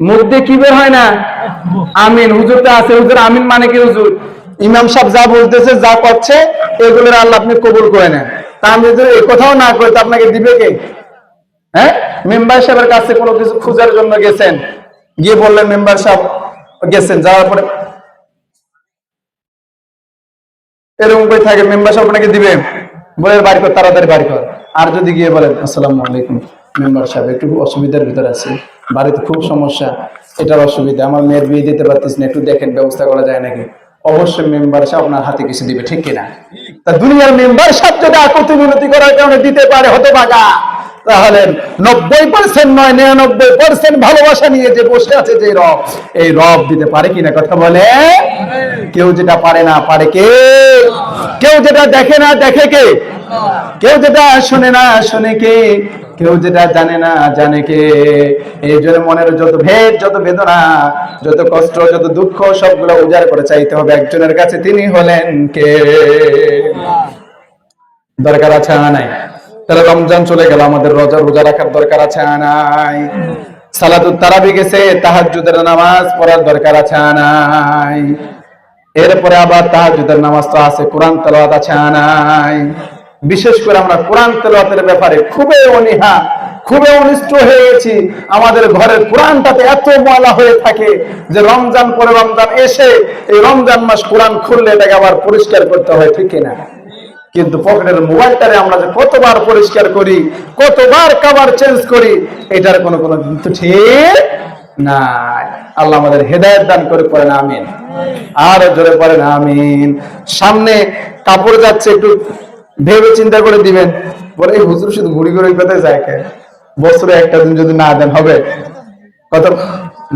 A: মুখ দিয়ে কি বের হয় না? আমিন। হুজুরটা আছে, হুজুর আমিন মানে কি? হুজুর ইমাম সাহেব যা বলতেছে যা করছে এগুলোর আল্লাহ আপনি কবুল করে নেন। তা আমি যদি এই কথাও না করি তো আপনাকে দিবে কে? হ্যাঁ, মেম্বার সাহেবের কাছে কোনো কিছু খোঁজার জন্য গেছেন, গিয়ে বললেন মেম্বার সাহেব গেছেন, যাওয়ার পরে এরকম করে থাকে, মেম্বার সাহেব আপনাকে দিবে, বলে বাড়ি কর, তাড়াতাড়ি বাড়ি কর। আর যদি গিয়ে বলেন আসসালামু আলাইকুম মেম্বার সাহেব, একটু অসুবিধার ভিতরে আছে, বাড়িতে খুব সমস্যা, এটার অসুবিধা, আমার মেয়ের বিয়ে দিতে পারতেছি না, একটু দেখেন ব্যবস্থা করা যায় নাকি, অবশ্যই মেম্বার সাহেব আপনার হাতে কিছু দিবে, ঠিক কিনা? তা দুনিয়ার মেম্বার সাহেব যদি আকতি মিনতি করার কারণে দিতে পারে হতভাগা, তাহলে 90% নয় 99% ভালোবাসা নিয়ে যে বসে আছে যে রব, এই রব দিতে পারে কিনা? কথা বলে। কেউ যেটা পারে না পারে কে? কেউ যেটা দেখে না দেখে কে? কেউ যেটা শোনে না শোনে কে? কেউ যেটা জানে না জানে কে? এই জন্য মনের যত ভেদ, যত বেদনা, যত কষ্ট, যত দুঃখ সবগুলো উজাড় করে চাইতে হবে একজনের কাছে, তিনি হলেন কে? দরকার আছে না নাই? তাহলে রমজান চলে গেল, আমাদের রোজা রাখার দরকার আছে নাই? সালাতুত তারাবি গেছে, তাহাজ্জুদের নামাজ পড়ার দরকার আছে নাই? এরপরে আবার তাহাজ্জুদের নামাজ তো আছে, কোরআন তেলাওয়াত আছে নাই? বিশেষ করে আমরা কোরআন তেলাওয়াতের ব্যাপারে খুবই অনীহা, খুবই অনিষ্ট হয়ে গেছি। আমাদের ঘরের কোরআনটাতে এত ময়লা হয়ে থাকে যে রমজান পরে রমজান এসে এই রমজান মাস কোরআন খুললে এটাকে আবার পরিষ্কার করতে হয়, ঠিক কিনা? কিন্তু পকেটের মোবাইলটারে আমরা যে কতবার পরিষ্কার করি, কতবার কভার চেঞ্জ করি, এটার কোনো কিন্তু ঠিক নাই। আল্লাহ আমাদের হেদায়েত দান করে, পড়েন আমিন। আর জোরে পড়েন আমিন। সামনে কাপড় যাচ্ছে, একটু ভেবে চিন্তা করে দিবেন। বলে এই হুজুর শুধু ঘুরি ঘুরি কোথায় যায় কে? বছরে একটা দিন যদি না দেন হবে কত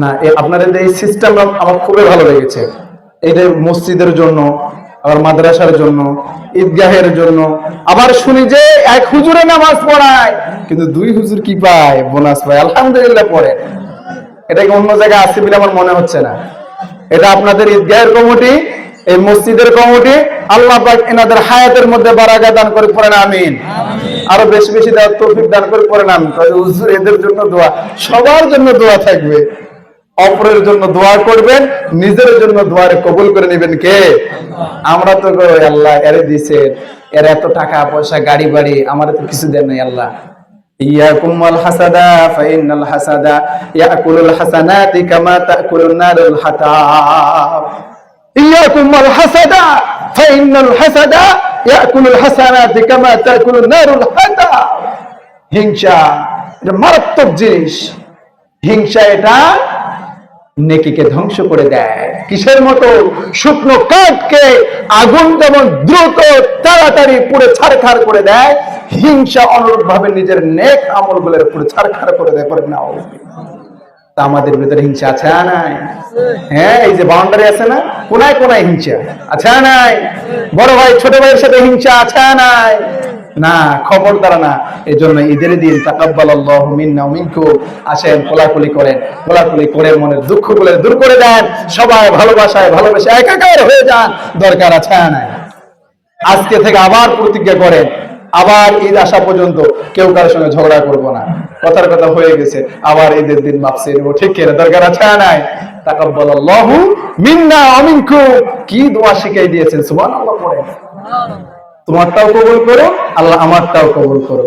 A: না? আপনাদের এই সিস্টেম আমার খুবই ভালো লেগেছে। এটা মসজিদের জন্য, আবার মাদ্রাসার জন্য, ঈদগাহের জন্য। আবার শুনি যে এক হুজুরে নামাজ পড়ায় কিন্তু দুই হুজুর কি পায়? বোনাস পায়। আলহামদুলিল্লাহ পড়ে। এটা কি অন্য জায়গায় আছে বলে আমার মনে হচ্ছে না। এটা আপনাদের ঈদগাহের কমিটি, এই মসজিদের কমিটি, আল্লাহ পাক এনাদের হায়াতের মধ্যে বারাকা দান করে, পড়েন আমিন। আরো বেশি বেশি দেওয়ার তৌফিক দান করে, পড়েন আমিন। হুজুর এদের জন্য দোয়া, সবার জন্য দোয়া থাকবে। অপরের জন্য দোয়া করবেন, নিজের জন্য দোয়ারে কবুল করে নেবেন কে? আমরা তো আল্লাহ এরে দিছেন, এর এত টাকা পয়সা গাড়ি বাড়ি, আমার তো কিছু দেন নাই আল্লাহ। ইয়াকুম ওয়াল হাসাদা ফাইনাল হাসাদা ইয়াকুলুল হাসানাতি কামা তাকুলুন নারুল হাতাব। ইয়াকুম ওয়াল হাসাদা ফাইনাল হাসাদা ইয়াকুলুল হাসানাতি কামা তাকুলুন নারুল হাতাব। হিংসা এটা মারাত্মক জিনিস। হিংসা এটা নেকিকে ধ্বংস করে দেয়। কিসের মতো? শুকনো কাঠকে আগুন যেমন দ্রুত তাড়াতাড়ি পুড়ে ছারখার করে দেয়, হিংসা অনুরূপ ভাবে নিজের নেক আমলগুলোর পুরো ছারখার করে দেয়। পরে নাও তা আমাদের ভিতরে হিংসা আছে নাই? হ্যাঁ, এই যে বাউন্ডারি আছে না, কোনায় কোনায় হিংসা আছে নাই? বড় ভাই ছোট ভাইয়ের সাথে হিংসা আছে নাই? না, খবরদার না। এই জন্য ঈদের দিন তাকাব্বালাল্লাহু মিন্না ওয়া মিনকুম, আসেন কোলাকুলি করেন, কোলাকুলি করে মনের দুঃখগুলো দূর করে দেন, সবাই ভালোবাসায় ভালোবেসে একাকার হয়ে যান। দরকার আছে নাই? আজকে থেকে আবার প্রতিজ্ঞা করেন, আবার ঈদ আসা পর্যন্ত কেউ কারোর সঙ্গে ঝগড়া করব না। কথার কথা হয়ে গেছে, আবার ঈদের দিন মাপ চেয়ে নেব, ঠিক কিনা? দরকার আছে নাই? তাকাব্বালাল্লাহু মিন্না ওয়া মিনকুম, কি দোয়া শিখাই দিয়েছেন, সুবহানাল্লাহ পড়েন। তোমারটাও কবুল করো, আল্লাহ আমারটাও কবুল করো।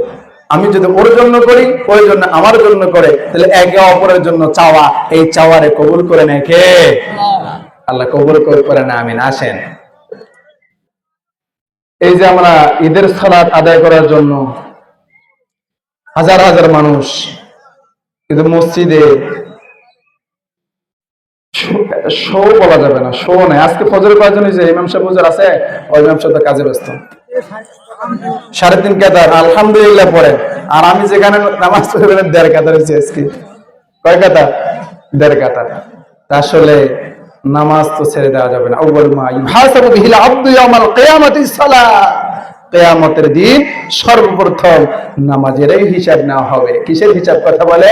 A: আমি যদি ওর জন্য করি, ওই জন্য আমার জন্য করে, তাহলে একে অপরের জন্য চাওয়া, এই চাওয়ারে কবুল করে নেয় কে? আল্লাহ কবুল করে না। আমিন। আসেন এই যে আমরা ঈদের সালাত আদায় করার জন্য হাজার হাজার মানুষ, কিন্তু মসজিদে শো বলা যাবে না, শো নাই। আজকে ফজরের কয়েকজন যে ইমাম সাহেব হুজুর আছে, ওই ইমাম সাহেব কাজে ব্যস্ত, 3.5 কাতার আলহামদুলিল্লাহ পড়ে। আর আমি যেখানে নামাজ পড়ি 1.5 কাতার হয়েছে আজকে। কয় কাতার? 1.5 কাতার। আসলে নামাজ তো ছেড়ে দেওয়া যাবে না। আউয়াল মা ইউহাসাবু বিহিল আবদু ইয়াউমাল কিয়ামাতিস সালাহ, কিয়ামতের দিন সর্বপ্রথম নামাজেরই হিসাব নেওয়া হবে। কিসের হিসাব কথা বলে?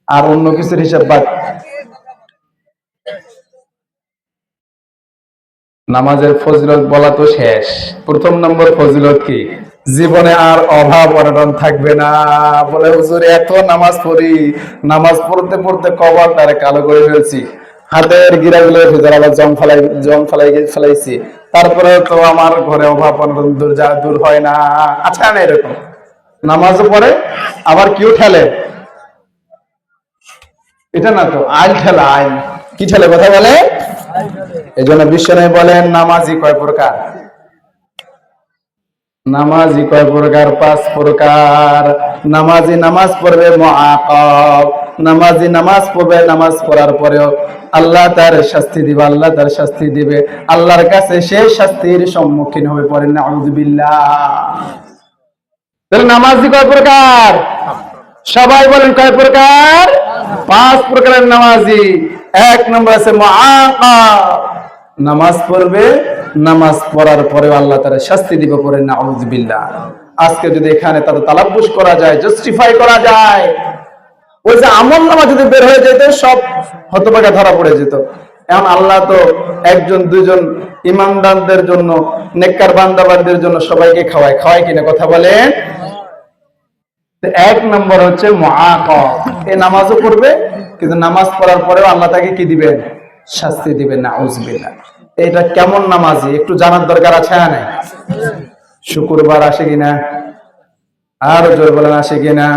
A: আর অন্য কিছুর হিসাব বাদ। নামাজের ফজিলত বলা তো শেষ। প্রথম নম্বর ফজিলত কি? জীবনে আর অভাব অনটন থাকবে না। বলে হুজুর এত নামাজ পড়ি, নামাজ পড়তে পড়তে কপালটারে কালো করে ফেলছি, হাতের গিরাগুলো ভিতরে আবার জং ফেলাইছি, তারপরে তো আমার ঘরে অভাব অনটন দূর হয় না। আচ্ছা না, এরকম নামাজও পড়ে আবার কেউ ঠেলে, এটা না তো আইল ঠেলা, আইল কি ঠেলে কথা বলে? এই জন্য বিশ্বনবী বলেন নামাজি কয় প্রকার? নামাজি কয় প্রকার? 5 প্রকার। নামাজি নামাজ পড়বে মুআকাব, নামাজি নামাজ পড়বে, নামাজ পড়ার পরেও আল্লাহ তার শাস্তি দিবে, আল্লাহ তার শাস্তি দিবে, আল্লাহর কাছে সেই শাস্তির সম্মুখীন হবে। পড়েন নাউযুবিল্লাহ। তাহলে নামাজি কয় প্রকার? সবাই বলেন কয় প্রকার? 5 প্রকারের নামাজি। 1 নম্বর আছে মুআকাব, নামাজ পড়বে, নামাজ পড়ার পরেও আল্লাহ তাআলা শাস্তি দিবে। পড়েন নাউযুবিল্লাহ। আজকে যদি এখানে তাদের তালাব্বুস করা যায়, জাস্টিফাই করা যায়, ওই যে আমল নামা যদি বের হয়ে যেত, সব হতভাগা ধরা পড়ে যেত। এখন আল্লাহ তো 1 2 ইমানদারদের জন্য, নেককার বান্দাবান্দির জন্য সবাইকে খাওয়ায় কিনা কথা বলেন? 1 নম্বর হচ্ছে মুআকাব, এই নামাজও পড়বে, কিন্তু নামাজ পড়ার পরেও আল্লাহ তাকে কি দিবেন? শাস্তি দিবেন। নাউযুবিল্লাহ। এটা কেমন নামাজি একটু জানার দরকার আছে না নাই? শুক্রবার আসে কিনা? আর জোর বলেন আসে কিনা?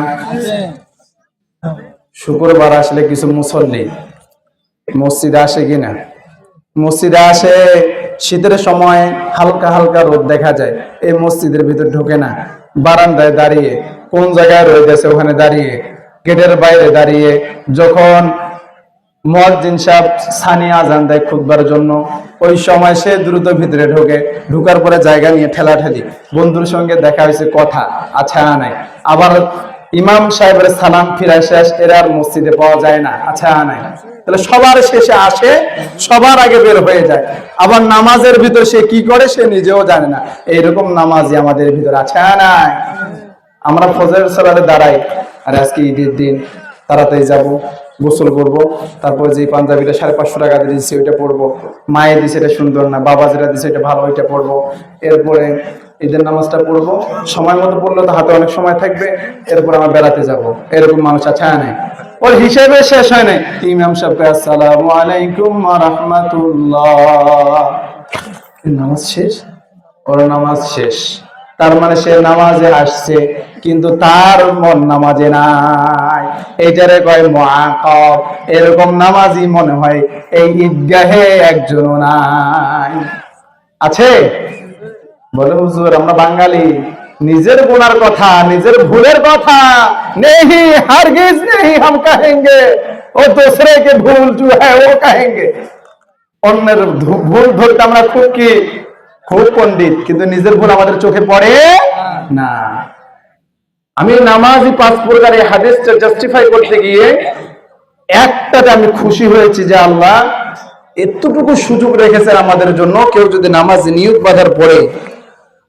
A: শুক্রবার আসলে কিছু মুসল্লি মসজিদে আসে কিনা? মসজিদে আসে, শীতের সময় হালকা হালকা রোদ দেখা যায়, এই মসজিদের ভিতর ঢোকে না, বারান্দায় দাঁড়িয়ে, কোন জায়গায় রোদ আছে ওখানে দাঁড়িয়ে, গেটের বাইরে দাঁড়িয়ে, যখন মুয়াজ্জিন সাহেব সানি আজান দেয় খুতবার জন্য, ওই সময় সে দ্রুত ভিতরে ঢোকার পরে জায়গা নিয়ে ঠেলাঠেলি, বন্ধুর সঙ্গে দেখা হয়েছে, কথা আচ্ছা নাই, আবার ইমাম সাহেবের সালাম ফিরায় শেষ, এরা আর মসজিদে পাওয়া যায় না, আচ্ছা নাই। তাহলে সবার শেষে আসে, সবার আগে বের হয়ে যায়, আবার নামাজের ভিতর সে কি করে সে নিজেও জানে না। এইরকম নামাজি আমাদের ভিতর আছে নাই? আমরা ফজরের সালাতে দাঁড়াই, আর আজকে ঈদের দিন তাড়াতাড়ি যাব, গোসল করবো, তারপর যে পাঞ্জাবিটা 550 টাকা দিয়ে দিচ্ছে ওইটা পড়বো, মায়ে দিছে এটা সুন্দর না, বাবা যেটা দিচ্ছে এটা ভালো, ওইটা পড়বো, এরপরে ঈদের নামাজটা পড়বো, সময় মতো পড়লে তো হাতে অনেক সময় থাকবে, এরপর আমরা বেড়াতে যাব। এরকম মানুষ আছে নাই? ওর হিসেবে শেষ হয় নাই, ইমাম সাহেব আসসালামু আলাইকুম ওয়া রাহমাতুল্লাহ, নামাজ শেষ, ওর নামাজ শেষ। তার মানে সে নামাজে আসছে, কিন্তু তার মন নামাজে নাই, এইটারে কয় মুআকাব। এরকম নামাজি মনে হয় এই ঈদগাহে একজনও নাই। আছে? বলে হুজুর আমরা বাঙালি, নিজের গুনার কথা, নিজের ভুলের কথা নেহি, হারগিজ নেহি হাম কহেंगे, ও दूसरे के भूल जो है वो कहेंगे। অন্যের ভুল ধরতে আমরা খুব পণ্ডিত, কিন্তু নিজের ভুল আমাদের চোখে পড়ে না। আমি নামাজি 5 প্রকার এই হাদিসটা জাস্টিফাই করতে গিয়ে একটাতে আমি খুশি হয়েছি যে আল্লাহ এতটুকু সুযোগ রেখেছেন আমাদের জন্য। কেউ যদি নামাজ নিয়ত বাঁধার পরে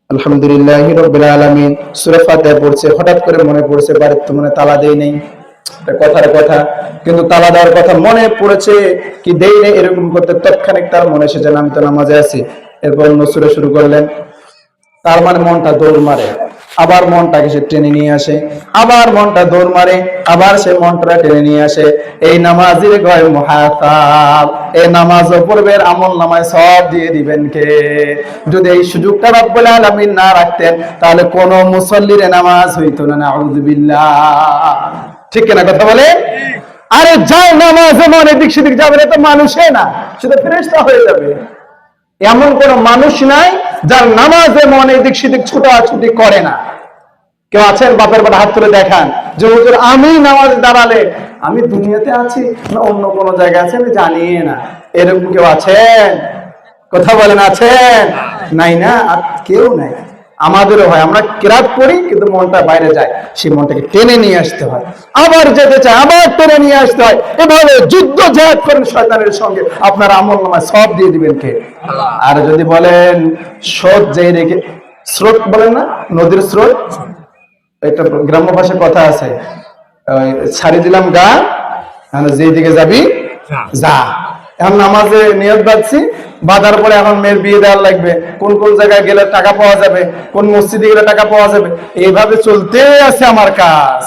A: আলহামদুলিল্লাহি রাব্বিল আলামিন সূরা ফাতিহা পড়ছে, হঠাৎ করে মনে পড়ছে বাড়িতে তো মনে তালা দেই নাই, কথার কথা, কিন্তু তালা দেওয়ার কথা মনে পড়েছে কি দেই নেই, এরকম করতে তৎক্ষণিক তার মনে এসে যেন আমি তো নামাজে আছি, এরপর অন্য সূরা শুরু করলেন। তার মানে মনটা দৌড় মারে, আবার মনটাকে সে টেনে নিয়ে আসে, আবার মনটা দৌড় মারে, আবার সে মনটা টেনে নিয়ে আসে। এই নামাজের গয় মুহাসাব, এই নামাজও পড়বে, আমল নামায় সব দিয়ে দিবেন কে? যদি এই সুযোগটা রব্বুল আলামিন না রাখতেন, তাহলে কোন মুসল্লির নামাজ হইতো না। নাউযুবিল্লাহ। ঠিক কিনা কথা বলে? আরে যাই নামাজে মনে দিক সেদিক যাবে না, তো মানুষে না, সেটা ফেরেশতা হয়ে যাবে। এমন কোন মানুষ নাই যার নামাজে মন এদিক সেদিক ছুটাছুটি করে না। কেউ আছেন বাপের বাড়ি হাত তুলে দেখান যে হুজুর আমি নামাজে দাঁড়ালে আমি দুনিয়াতে আছি না অন্য কোনো জায়গায় আছে আমি জানি না, এরকম কেউ আছেন? কথা বলেন আছেন? নাই না, আর কেউ নাই। আমাদেরও হয়, আমরা কিরাত করি কিন্তু মনটা বাইরে যায়, সেই মনটাকে টেনে নিয়ে আসতে হয়, আবার যেতে চায় আবার টেনে নিয়ে আসতে হয়। এভাবে যুদ্ধ জেহাদ করেন শয়তানের সঙ্গে, আপনার আমল নামায় সব দিয়ে দিবেন কে? আর যদি বলেন স্রোত যেই রেখে, স্রোত বলেন না, নদীর স্রোত, একটা গ্রাম্য ভাষায় কথা আছে, ছাড়ি দিলাম গা, যেই দিকে যাবি যা। এখন নামাজে নিয়ত বাঁধছি, বাঁধার পরে এখন মেয়ের বিয়ে দেওয়ার লাগবে, কোন কোন জায়গায় গেলে টাকা পাওয়া যাবে, কোন মসজিদে গেলে টাকা পাওয়া যাবে, এইভাবে চলতে আছে আমার কাজ।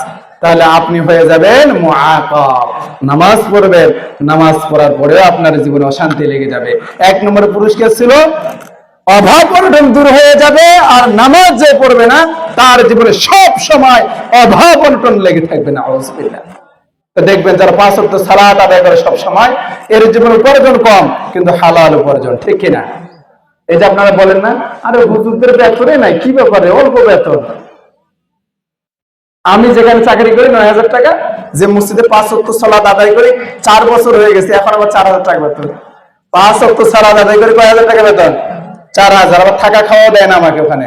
A: তাহলে আপনি হয়ে যাবেন মুআকাব। নামাজ পড়বেন, নামাজ পড়ার পরেও আপনার জীবনে অশান্তি লেগে যাবে। 1 নম্বরের পুরস্কার ছিল অভাব অনটন দূর হয়ে যাবে, আর নামাজ যে পড়বে না তার জীবনে সব সময় অভাব অনটন লেগে থাকবে না। আউযুবিল্লাহ। দেখবেন যারা 5 ওয়াক্ত সালাত আদায় করে সব সময়, এর জীবনে উপার্জন কম কিন্তু হালাল উপার্জন, ঠিক কিনা? এই যে আপনারা বলেন না, আরে হুজুরদের বেতনে নাই, কি ব্যাপারে অল্প বেতন। আমি যেখানে চাকরি করি 9,000 টাকা, যে মসজিদে 5 ওয়াক্ত সালাত আদায় করি 4 বছর হয়ে গেছে, এখন আবার 4,000 টাকা বেতন। 5 ওয়াক্ত সালাত আদায় করি কয় হাজার টাকা বেতন? 4,000। আবার থাকা খাওয়া দেয় না আমাকে ওখানে,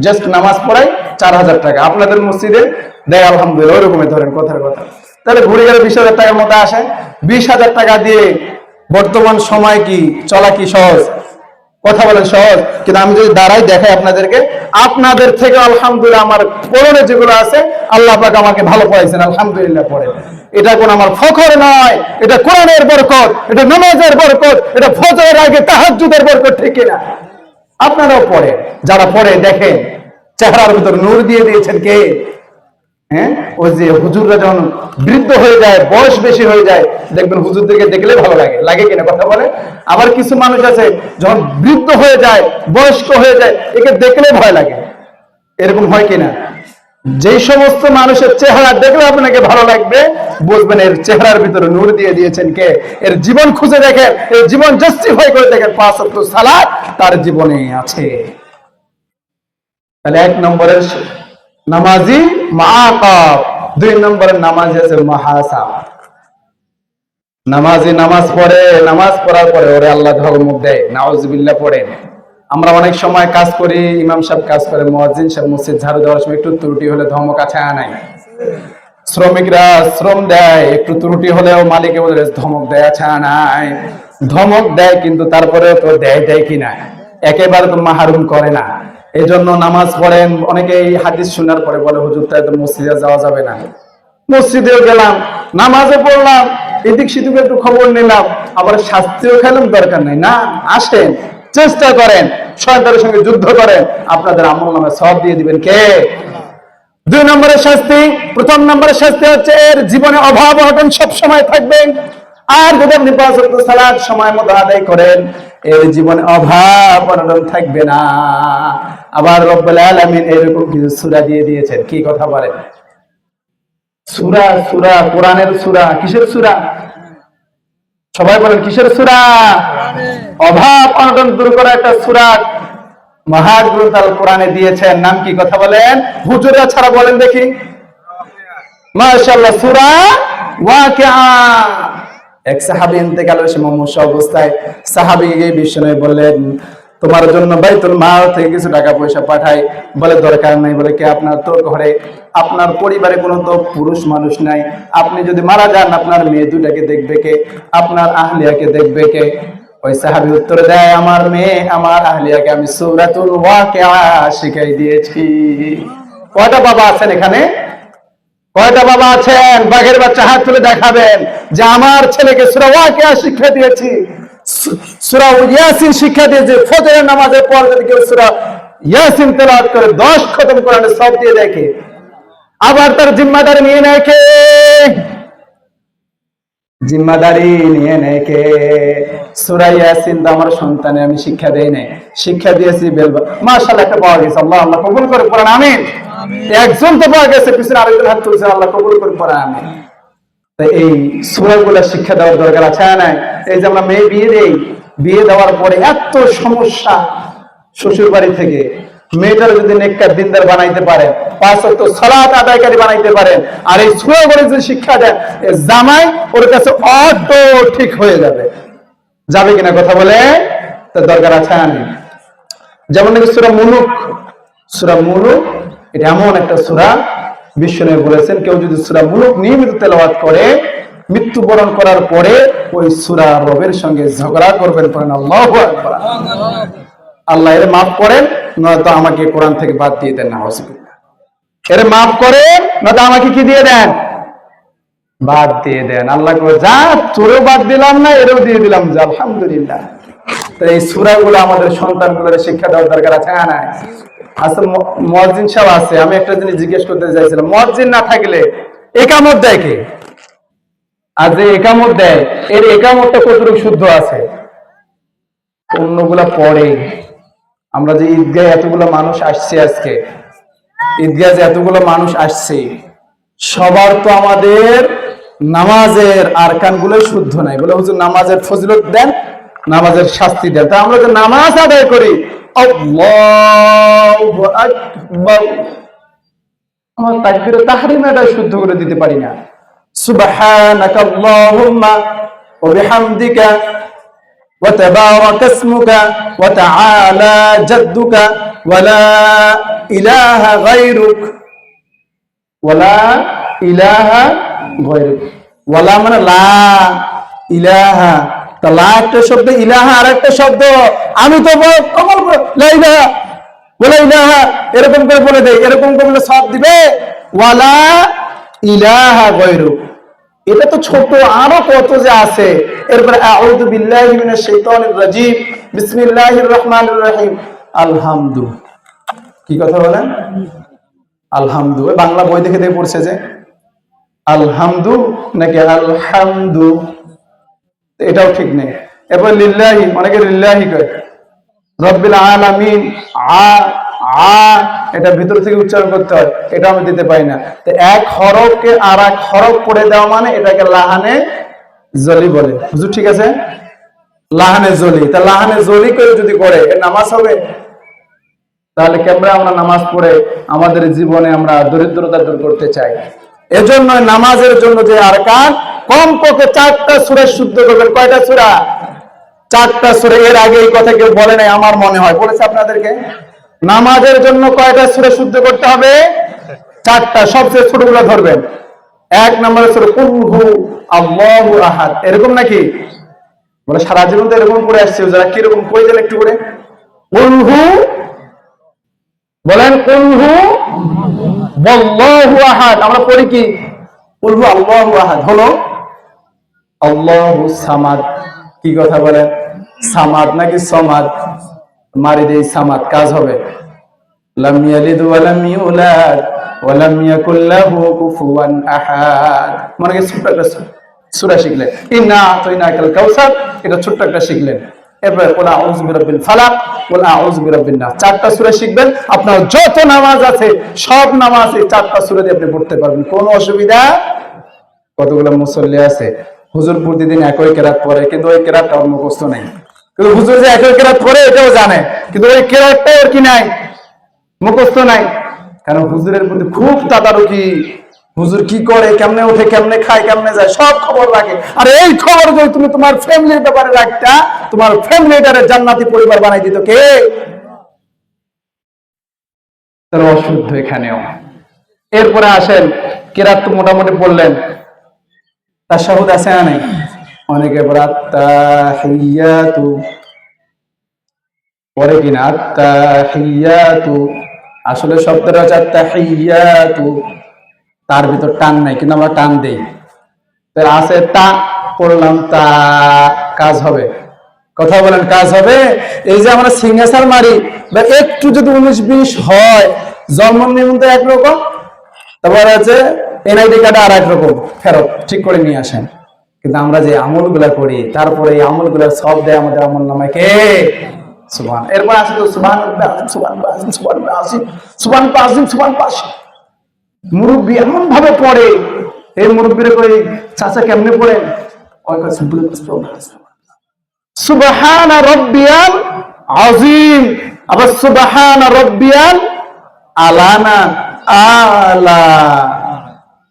A: জাস্ট নামাজ পড়াই 4,000 টাকা। আপনাদের মসজিদে দেয় আলহামদুলিল্লাহ, ওরকমই ধরেন কথার কথা। তাহলে ঘুরে গেলে 20,000 টাকার মতো আসে। 20,000 টাকা দিয়ে বর্তমান সময় কি চলা কি সহজ? কথা বলেন সহজ? কিন্তু আমি যদি দাঁড়াই দেখাই আপনাদেরকে, আপনাদের থেকে আলহামদুলিল্লাহ আমার পরনে যেগুলো আছে আল্লাহ পাক আমাকে ভালো পড়াইছেন, আলহামদুলিল্লাহ পড়ে। এটা কোন আমার ফখর নয়, এটা কোরআনের বরকত, এটা নামাজের বরকত, এটা ফজরের আগে তাহাজ্জুদের বরকত, ঠিক কিনা? আপনারাও পড়ে, যারা পড়ে দেখেন চেহারার ভিতর নূর দিয়ে দিয়েছেন কে? হ্যাঁ, ওই যে হুজুররা যখন বৃদ্ধ হয়ে যায়, বয়স বেশি হয়ে যায়, দেখবেন হুজুরদেরকে দেখলে ভালো লাগে, লাগে কিনা কথা বলে? আবার কিছু মানুষ আছে যখন বৃদ্ধ হয়ে যায়, বয়স্ক হয়ে যায়, একে দেখলে ভয় লাগে, এরকম হয় কিনা? যেই সমস্ত মানুষের চেহারা দেখলে আপনাকে ভালো লাগবে, বুঝবেন এর চেহারার ভিতরে নূর দিয়ে দিয়েছেন কে? এর জীবন খুঁজে দেখেন, এর জীবন জাস্টিফাই করে দেখেন, 5 ওয়াক্ত সালাত তার জীবনে আছে। তাহলে 1 নম্বরের নামাজি মুআকাব, 2 নম্বরের নামাজি আছে মুহাসাব। নামাজি নামাজ পড়ে, নামাজ পড়ার পরে ওরে আল্লাহ ধমক দেয়, নাউজুবিল্লাহ পড়ে। আমরা অনেক সময় কাজ করি, ইমাম সাহেব কাজ করে, মুয়াজ্জিন সাহেব মসজিদ ঝাড়ু দেওয়ার সময় একটু ত্রুটি হলে ধমক আছে নাই? শ্রমিকরা শ্রম দেয়, একটু ত্রুটি হলেও মালিকে বলে ধমক দেয় আছে নাই? ধমক দেয়, কিন্তু তারপরেও তো দেয় কিনা, একেবারে তো মাহরুম করে না। এই জন্য নামাজ পড়েন, অনেকে এই হাদিস শোনার পরে বলে হুজুর তাই তো মসজিদে যাওয়া যাবে না। মসজিদেও গেলাম, নামাজও পড়লাম, এদিক সেদিক একটু খবর নিলাম, আবার শাস্তিও খেলাম, দরকার নাই না। আসেন, চেষ্টা করেন, শয়তানের সঙ্গে যুদ্ধ করেন, আপনাদের আমল নামে সওয়াব দিয়ে দিবেন কে? 2 নম্বরের শাস্তি। 1 নম্বরের শাস্তি হচ্ছে এর জীবনে অভাব অনটন সব সময় থাকবে। আর যদি আপনি 5 ওয়াক্ত সালাত সময় মতো আদায় করেন, এর জীবনে অভাব অনটন থাকবে না। আবার রব্বুল আলামিন এরকম কিছু সূরা দিয়ে দিয়েছেন, কি কথা বলেন? সূরা কোরআনের সূরা। কিসের সূরা? সবাই বলেন কিসের সূরা? অভাব অনটন দূর করা একটা সূরা মহাগ্রন্থ আল কোরআনে দিয়েছেন, নাম কি? কথা বলেন, হুজুরা ছাড়া বলেন দেখি। মাশাআল্লাহ, সূরা ওয়াকিআ। এক সাহাবী ইন্তেকালের সময় মুমূর্ষু অবস্থায় সাহাবীকে বিশ্বনবী বললেন, তোমার জন্য বাইতুল মাল থেকে কিছু টাকা পয়সা পাঠাই। বলে দরকার নাই। বলে কি, আপনার তো ঘরে, আপনার পরিবারে কোনো তো পুরুষ মানুষ নাই, আপনি যদি মারা যান আপনার মেয়ে দুটাকে দেখবে কে? আপনার আহলিয়াকে দেখবে কে? ওই সাহাবী উত্তর দেয়, আমার মেয়ে আমার আহলিয়াকে আমি সূরাতুল ওয়াকিআ শিখাই দিয়েছি। কয়টা বাবা আছেন এখানে? কয়টা বাবা আছেন? বাঘের বাচ্চা হাত তুলে দেখাবেন যে আমার ছেলেকে সূরা ওয়াকিআ শিক্ষা দিয়েছি, সূরা ইয়াসিন শিক্ষা দিয়েছি। ফজরের নামাজের পর যদি কেউ সূরা ইয়াসিন তেলাওয়াত করে 10 খতম কোরআনের সওয়াব দিয়ে দেখে। আবার তার জিম্মাদারি নিয়ে নেয় কে? জিম্মাদারি নিয়ে নেয় কে? সূরা ইয়াসিন তো আমার সন্তানে আমি শিক্ষা দেই নাই, শিক্ষা দিয়েছি বেলবা। মাশাআল্লাহ, একটা পাওয়া গেছে, আল্লাহ আল্লাহ কবুল করে পড়েন আমিন। একজন তো পাওয়া গেছে, পিছনে আরেকজন হাত তুলছেন, আল্লাহ কবুল করে পড়েন আমিন। তাই এই সূরাগুলো শিক্ষা দেওয়ার দরকার আছে না? এই যে আমরা মেয়ে বিয়ে দেই, বিয়ে দেওয়ার পরে এত সমস্যা, শ্বশুর বাড়ি থেকে মেয়েটার যদি নেককার দিনদার বানাইতে পারেন, 5 ওয়াক্ত সালাত আদায়কারী বানাইতে পারেন, আর এই সূরাগুলো যদি শিক্ষা দেন, জামাই ওর কাছে অটো ঠিক হয়ে যাবে। যাবে কিনা কথা বলে? তার দরকার আছে না? যেমন নাকি সূরা মুলুক, সূরা মুলুক এটা এমন একটা সূরা, বিশ্বনবী বলেছেন কেউ যদি সূরা মুলুক নিয়মিত তেলাওয়াত করে, মৃত্যুবরণ করার পরে ওই সূরা রবের সঙ্গে ঝগড়া করবেন, পড়েন আল্লাহু আকবার। আল্লাহ এর মাফ করেন, নয়তো আমাকে কোরআন থেকে বাদ দিয়ে দেন, নাউজুবিল্লাহ। এর মাফ করেন, নয়তো আমাকে কি দিয়ে দেন? বাদ দিয়ে দেন। আল্লাহ কই যা তোরেও বাদ দিলাম না, এরও দিয়ে দিলাম, যা আলহামদুলিল্লাহ। তো এই সূরাগুলো আমাদের সন্তানগুলোর শিক্ষা দেওয়ার দরকার আছে না নাই? আসলে মুয়াজ্জিন সাহেব আছে, আমি একটা জিনিস জিজ্ঞেস করতে চাইছিলাম, মুয়াজ্জিন না থাকলে ইকামত দেয় কে? আর যে ইকামত দেয়, এর ইকামতটা কতটুকু শুদ্ধ আছে? অন্যগুলা পড়ে। আমরা যে ঈদগাহে এতগুলো মানুষ আসছে, আজকে ঈদগাহে যে এতগুলো মানুষ আসছে, সবার তো আমাদের নামাজের আরকানগুলো শুদ্ধ নাই। বলে হুজুর নামাজের ফজিলত দেন, নামাজের শাস্তি দেন। তা আমরা যে নামাজ আদায় করি, আল্লাহু আকবার, আমার তাকবীরে তাহরিমাটা শুদ্ধ করে দিতে পারি না। সুবহানাকা আল্লাহুম্মা ওয়া বিহামদিকা ওয়া তাবারাকা ইসমুকা ওয়া তাআলা জাদ্দুকা ওয়া লা ইলাহা গায়রুক, ওয়া লা ইলাহা গায়রুক। ওয়ালা মানে লা, ইলাহা, তা লা একটা শব্দ, ইলাহা আর একটা শব্দ। আমি তো কমল লা ইলাহা ওয়ালা ইলাহা এরকম করে বলে দেই, এরকম করে বলে সব দিবে। ওয়ালা ইলাহা গায়রুক, এটা তো ছোট, আরো কত যে আছে। এরপরে আউযু বিল্লাহি মিনাশ শাইতানির রাজিম, বিসমিল্লাহির রহমানির রহিম, আলহামদু। কি কথা বলেন? আলহামদু। বাংলা বই দেখে দেখে পড়ছে যে আলহামদু নাকি আলহামদু, এটাও ঠিক নেই। এরপর লিল্লাহি, অনেকে লিল্লাহি কয়। রব্বিল আলামিন, আ আ এটা ভিতর থেকে উচ্চারণ করতে হয়, এটা আমি দিতে পারি না। তো এক হরফকে আর এক হরফ পড়ে দেওয়া মানে এটাকে লাহানে জলি বলে। হুজুর ঠিক আছে, লাহানে জলি। তা লাহানে জলি করে যদি করে এর নামাজ হবে? তাহলে কেমন আমরা নামাজ পড়ে আমাদের জীবনে আমরা দরিদ্রতা দূর করতে চাই। এজন্য নামাজের জন্য যে আরকান, কমপক্ষে 4টা সূরা শুদ্ধ করবেন। কয়টা সূরা? 4টা সূরা। এর আগে এই কথা কেউ বলে নাই আমার মনে হয়, বলেছে আপনাদেরকে? নামাজের জন্য কয়টা সূরা শুদ্ধ করতে হবে? 4টা। সবচেয়ে ছোটগুলো ধরবেন। 1 নম্বরে সূরা কুল হু আল্লাহু আহাদ, এরকম নাকি? বলে সারা জীবন তো এরকম করে আসছে, যারা কিরকম কই দেন একটু করে। কুল হু, বলেন কুল হু আল্লাহু আহাদ। আমরা পড়ি কি? কুল হু আল্লাহু আহাদ হলো আল্লাহু সামাদ। কি কথা বলেন? সামাদ নাকি সমাদ? মারি দেই সামাদ, কাজ হবে। লাম ইয়ালিদ ওয়া লাম ইউলাদ ওয়া লাম ইয়াকুল লাহু কুফুয়ান আহাদ। মনে কি ছোট্ট একটা সূরা শিখলেন, ইন্না আতাইনাকাল কাউসার, এটা ছোট্ট একটা শিখলেন। এরপর কুল আউযু বিরাব্বিল ফালাক, কুল আউযু বিরাব্বিন নাস। 4টা সূরা শিখবেন। আপনার যত নামাজ আছে সব নামাজ এই 4টা সূরা দিয়ে আপনি পড়তে পারবেন, কোনো অসুবিধা। কতগুলো মুসল্লি আছে হুজুর প্রতিদিন একই কেরাত পড়ে, কিন্তু ওই কেরাতটা ওর মুখস্থ নেই। কিন্তু হুজুর যে একই কেরাত পড়ে এটাও জানে, কিন্তু ওই কেরাতটা ওর কি নাই? মুখস্থ নাই। কারণ হুজুরের প্রতি খুব তাদারুকি, হুজুর কি করে, কেমনে ওঠে, কেমনে খায়, কেমনে যায়, সব খবর রাখে। আর এই খবর যদি তুমি তোমার ফ্যামিলির ব্যাপারে রাখতা, তোমার ফ্যামিলিটারে জান্নাতি পরিবার বানাই দিত কে? তার অশুদ্ধ এখানেও। এরপরে আসেন, কেরাত তো মোটামুটি বললেন, তাশাহুদ আছে না নাই? অনেকে পরে আত্তাহিয়াতু পরে কিনা, আত্তাহিয়াতু আসলে শব্দটা হচ্ছে আত্তাহিয়াতু, তার ভিতর টান নাই, কিন্তু আমরা টান দেই। তার আছে তা, পড়লাম তা, কাজ হবে। কথা বলেন, কাজ হবে। এই যে আমরা সিগনেচার মারি বা একটু যদি 19-20 হয়, জন্ম নিবন্ধন একরকম, তারপর আছে এনআইডি কার্ড আর একরকম, ফেরত ঠিক করে নিয়ে আসেন। কিন্তু আমরা যে আমলগুলা করি, তারপরে এই আমলগুলা সব দেয় আমাদের আমল নামায় কে? সুবহান। এরপর আছে তো সুবহানাল্লাহ, সুবহানাল্লাহ, সুবহানাল্লাহ, সুবহানাল্লাহ, সুবহানাল্লাহ। মুরব্বি এমন ভাবে পড়ে, এই মুরব্বিরে কই চাচা কেমনে পড়েন? সুবহানা রাব্বিয়াল আজিম, আবার সুবহানা রাব্বিয়াল আলানা আলা।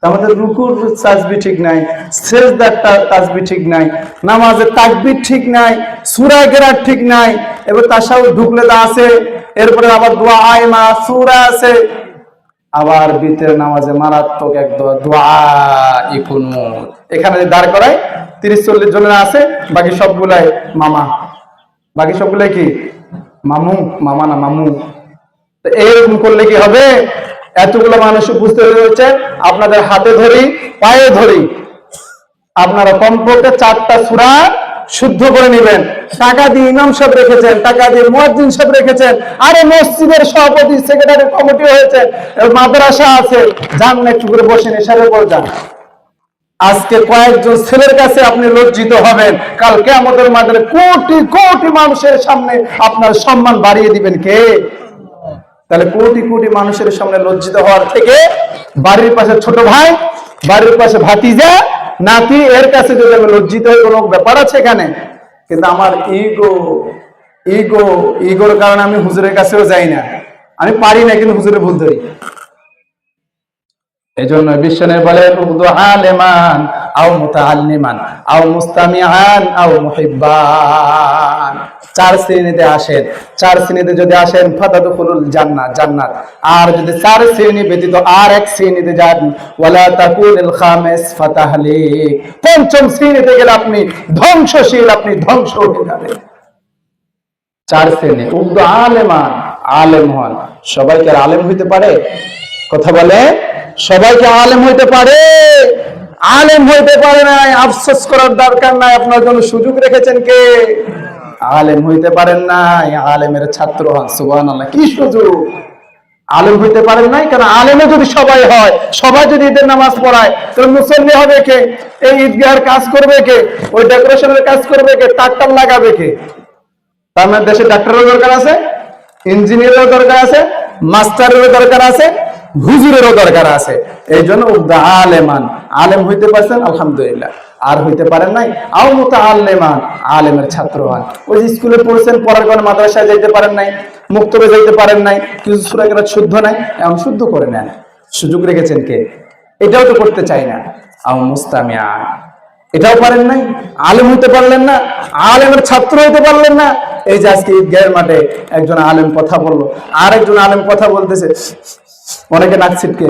A: আমাদের রুকুর তাসবিহ ঠিক নাই, সিজদার তাসবিহ ঠিক নাই, নামাজের তাকবীর ঠিক নাই, সূরা কেরাত ঠিক নাই, এবার তাশাহুদ ঢুকলে তা আছে, এরপরে আবার দোয়া আয়মা সূরা আছে, আবার বিতের নামাজে মারাত্মক এক দোয়া ইকুনুত। এখানে যে দাঁড় করায় 30-40 জনের আছে, বাকি সবগুলাই মামা, বাকি সবগুলাই কি মামু, মামা না মামু। এরকম করলে কি হবে? এতগুলো মানুষ উপস্থিত হয়েছে, আপনাদের হাতে ধরি পায়ে ধরি আপনারা কমপক্ষে 4টা সূরা শুদ্ধ করে নেবেন। টাকা দিয়ে ইমাম সাহেব রেখেছেন, টাকা দিয়ে মুয়াজ্জিন সাহেব রেখেছেন, আরে মসজিদের সভাপতি সেক্রেটারি কমিটি হয়েছে, মাদ্রাসা আছে, যান না একটু করে বসেন, এসে পড়ে যান। আজকে কয়েকজন ছেলের কাছে আপনি লজ্জিত হবেন, কাল কিয়ামতের মাঠে কোটি কোটি মানুষের সামনে আপনার সম্মান বাড়িয়ে দিবেন কে? তাহলে কোটি কোটি মানুষের সামনে লজ্জিত হওয়ার থেকে বাড়ির পাশে ছোট ভাই, বাড়ির পাশে ভাতিজা, নাতি, এর কাছে যদি আমি লজ্জিত হই, কোনো ব্যাপার আছে এখানে? কিন্তু আমার ইগোর কারণে আমি হুজুরের কাছেও যাই না, আমি পারি না, কিন্তু হুজুরে ভুল ধরি। এই জন্য বিশ্বনবী বলেন উদু আলেমান আও মুতাআল্লিমান আও মুস্তামিআন আও মুহিব্বান। 4 শ্রেণীতে আসেন, 4 শ্রেণীতে যদি আসেন ফাতাদখুলুল জান্নাত, জান্নাত। আর যদি 4 শ্রেণী ব্যতীত আর এক শ্রেণীতে যান, ওয়ালা তাকুলুল খামিস ফাতাহলিক, 5ম শ্রেণীতে গেলে আপনি ধ্বংসশীল, আপনি ধ্বংস হয়ে যাবেন। 4 শ্রেণী। উদু আলেমান, আলেম হন। সবাইকে আলেম হইতে পারে? কথা বলে সবাইকে আলেম হইতে পারে? আলেম হইতে পারে নাই, আফসোস করার দরকার নাই, আপনার জন্য সুযোগ রেখেছেন কে? আলেম হইতে পারেন নাই, আলেমের ছাত্র হন। সুবহানাল্লাহ, কি সুযোগ! আলেম হইতে পারেন নাই, কারণ আলেমে যদি সবাই হয়, সবাই যদি ঈদের নামাজ পড়ায়, তাহলে মুসল্লি হবে কে? এই ঈদগাহের কাজ করবে কে? ওই ডেকোরেশনের কাজ করবে কে? ট্রাক্টর লাগাবে কে? তার মানে দেশে ডাক্তারেরও দরকার আছে, ইঞ্জিনিয়ারেরও দরকার আছে, মাস্টারেরও দরকার আছে, হুজুরেরও দরকার আছে। এই জন্য আলেমান, আলেম হইতে পারছেন আলহামদুলিল্লাহ, আর হইতে পারেন নাই আও মুতাআল্লিমান, আলেমের ছাত্র হন। ওই যে স্কুলে পড়ছেন, পড়ার কারণে মাদ্রাসায় যাইতে পারেন নাই, মুক্তবে যাইতে পারেন নাই, কিছু সূরা কেরাত শুদ্ধ নাই, এখন শুদ্ধ করে নেন। সুযোগ রেখেছেন কে? এটাও তো করতে চাই না। আও মুস্তামিআন, এটাও পারেন নাই, আলেম হইতে পারলেন না, আলেমের ছাত্র হইতে পারলেন না। এই যে আজকে ঈদগাহের মাঠে একজন আলেম কথা বললো, আর একজন আলেম কথা বলতেছে, অনেকে নাক ছিটকে,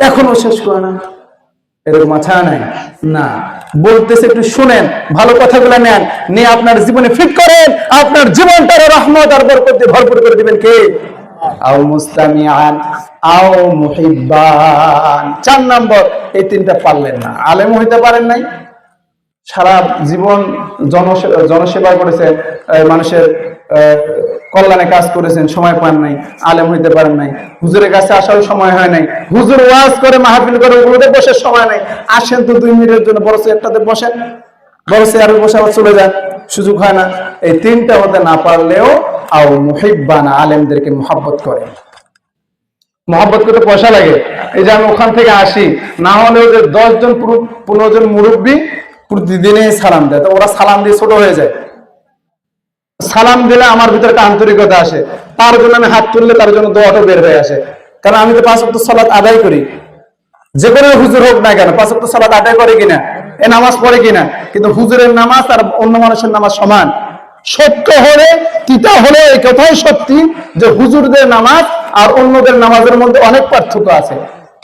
A: এখনো শেষ করে না, এরকম মাথা নাই না, বলতেছে একটু শুনেন, ভালো কথাগুলো নেন, নিয়ে আপনার জীবনে ফিট করেন, আপনার জীবনটার রহমত আর বরকত দিয়ে ভরপুর করে দিবেন কে? আও মুস্তামিআন আও মুহিব্বান। 4 নম্বর, এই 3টা পারলেন না, আলেম হইতে পারেন নাই, সারা জীবন জনসেবা করেছেন, মানুষের কল্যাণে কাজ করেছেন, সময় পান নাই, আলেম হইতে পারেন নাই, হুজুরের কাছে আসার সময় হয় নাই, হুজুর ওয়াজ করে মাহফিল করে ওগুলোতে বসে সময় নাই, আসেন তো 2 মিনিটের জন্য, বড় চেয়ারটাতে বসেন, বড় চেয়ারে বসে আবার চলে যান, সুযোগ হয় না। এই 3টা হতে না পারলেও আও মুহিব্বান, আলেমদেরকে মুহাব্বত করেন। মহব্বত করতে পয়সা লাগে। এই যে আমি ওখান থেকে আসি, না হলে ওদের 10 জন 15 জন মুরব্বী প্রতিদিনে সালাম দেয়, তো ওরা সালাম দিয়ে ছোট হয়ে যায়। সালাম দিলে আমার ভিতরে একটা আন্তরিকতা আসে, তার জন্য আমি হাত তুললে তার জন্য দোয়াটা বের হয়ে আসে, কারণ আমি তো 5 ওয়াক্ত সালাত আদায় করি, যে কোনো হুজুর হোক না কেন 5 ওয়াক্ত সালাত আদায় করে কিনা, এ নামাজ পড়ে কিনা, কিন্তু হুজুরের নামাজ আর অন্য মানুষের নামাজ সমান। সত্য হলে তিতা হলে এই কথাই সত্যি যে হুজুরদের নামাজ আর অন্যদের নামাজের মধ্যে অনেক পার্থক্য আছে।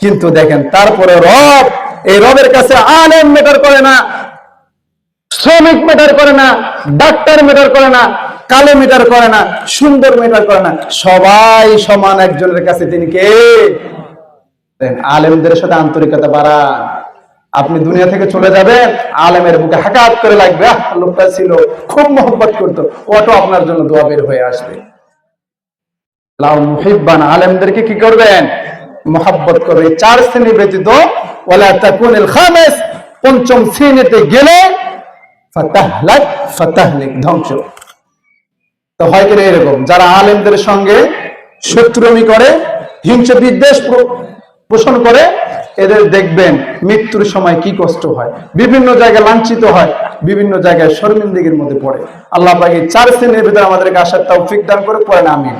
A: কিন্তু দেখেন, তারপরে রব, এই রবের কাছে আলেম ম্যাটার করে না, শ্রমিক ম্যাটার করে না, ডাক্তার ম্যাটার করে না, কালো ম্যাটার করে না, সুন্দর ম্যাটার করে না, সবাই সমান একজনের কাছে। তিনি কে? আলেমদের সাথে আন্তরিকতা বাড়ান। আপনি দুনিয়া থেকে চলে যাবেন, আলেমের বুকে হাকাত করে লাগবে, লোকটা ছিল খুব মহব্বত করতো, ওটা আপনার জন্য দোয়া বের হয়ে আসবে। লাউ মুহিব্বান, আলেমদেরকে কি করবেন? মহব্বত করবে। 4 শ্রেণী ব্যতীত ওয়ালা তাকুনিল খামিস, 5ম শ্রেণীতে গেলে ফাতাহলাক, ফাতাহলিক, ধ্বংস। তো হয় কিনা এরকম, যারা আলেমদের সঙ্গে শত্রুমি করে, হিংসা বিদ্বেষ পোষণ করে, এদের দেখবেন মৃত্যুর সময় কি কষ্ট হয়, বিভিন্ন জায়গায় লাঞ্ছিত হয়, বিভিন্ন জায়গায় শর্মিন্দগির মধ্যে পড়ে। আল্লাহ পাক এই 4 শ্রেণীর ভিতরে আমাদেরকে আসার তৌফিক দান করে, পড়েন আমিন।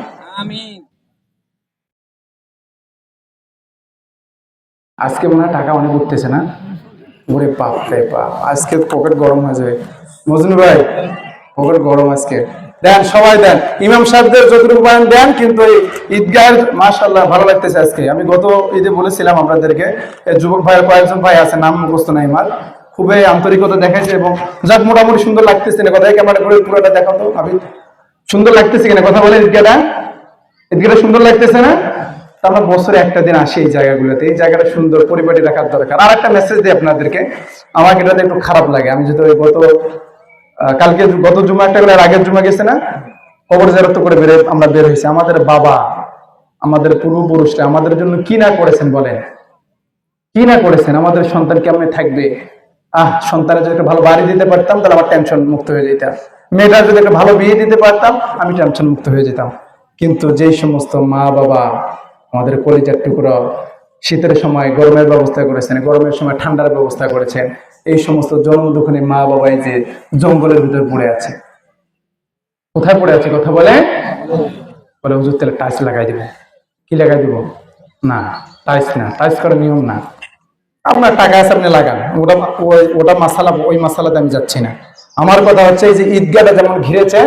A: আজকে মনে হয় টাকা অনেক উঠতেছে না? ওরে বাপ রে বাপ, আজকে পকেট গরম হয়ে যাবে। মজনু ভাই, পকেট গরম আজকে। দেন, সবাই দেন, ইমাম সাহেবদের যতটুকু পারেন দেন, কিন্তু এই ঈদগাহের মাশাআল্লাহ ভালো লাগতেছে আজকে। আমি গত ঈদে বলেছিলাম আপনাদেরকে, যুবক ভাইয়ের কয়েকজন ভাই আছে, নাম মুখস্থ নাই আমার, খুবই আন্তরিকতা দেখাইছে এবং যাক মোটামুটি সুন্দর লাগতেছে না। কথাই ক্যামেরা করে পুরোটা দেখাও তো আমি, সুন্দর লাগতেছে কিনা কথা বলেন। ঈদগাহটা, ঈদগাহটা সুন্দর লাগতেছে না? আমরা বছরে একটা দিন আসি এই জায়গাগুলোতে, এই জায়গাটা সুন্দর পরিপাটি রাখার দরকার। আর একটা মেসেজ দিই আপনাদেরকে, আমার এটাতে একটু খারাপ লাগে। আমি যেহেতু কালকে গত জুমা একটা করে, আগের জুমা গেছে না, কবর জিয়ারত করে আমরা বের হয়েছি। আমাদের বাবা, আমাদের পূর্বপুরুষরা আমাদের জন্য কি না করেছেন বলেন, কি না করেছেন। আমাদের সন্তান কেমনে থাকবে, সন্তানের যদি একটা ভালো বাড়ি দিতে পারতাম তাহলে আমার টেনশন মুক্ত হয়ে যেতাম। মেয়েটার যদি একটা ভালো বিয়ে দিতে পারতাম আমি টেনশন মুক্ত হয়ে যেতাম। কিন্তু যেই সমস্ত মা বাবা আমাদের কলিজার টুকরো, শীতের সময় গরমের ব্যবস্থা করেছেন, গরমের সময় ঠান্ডার ব্যবস্থা করেছেন, এই সমস্ত জন্ম দুঃখী মা বাবাই যে জঙ্গলের ভিতরে পড়ে আছে। কোথায় পড়ে আছে কথা বলে? বলে হুজুর তাহলে টাইলস লাগাই দিব। কি লাগাই দিব? না, টাইলস না, টাইলস করার নিয়ম না। আপনার টাকা আছে আপনি লাগান, ওটা মাসালা, ওই মাসালাতে আমি যাচ্ছি না। আমার কথা হচ্ছে এই যে ঈদগাহটা যেমন ঘিরেছে,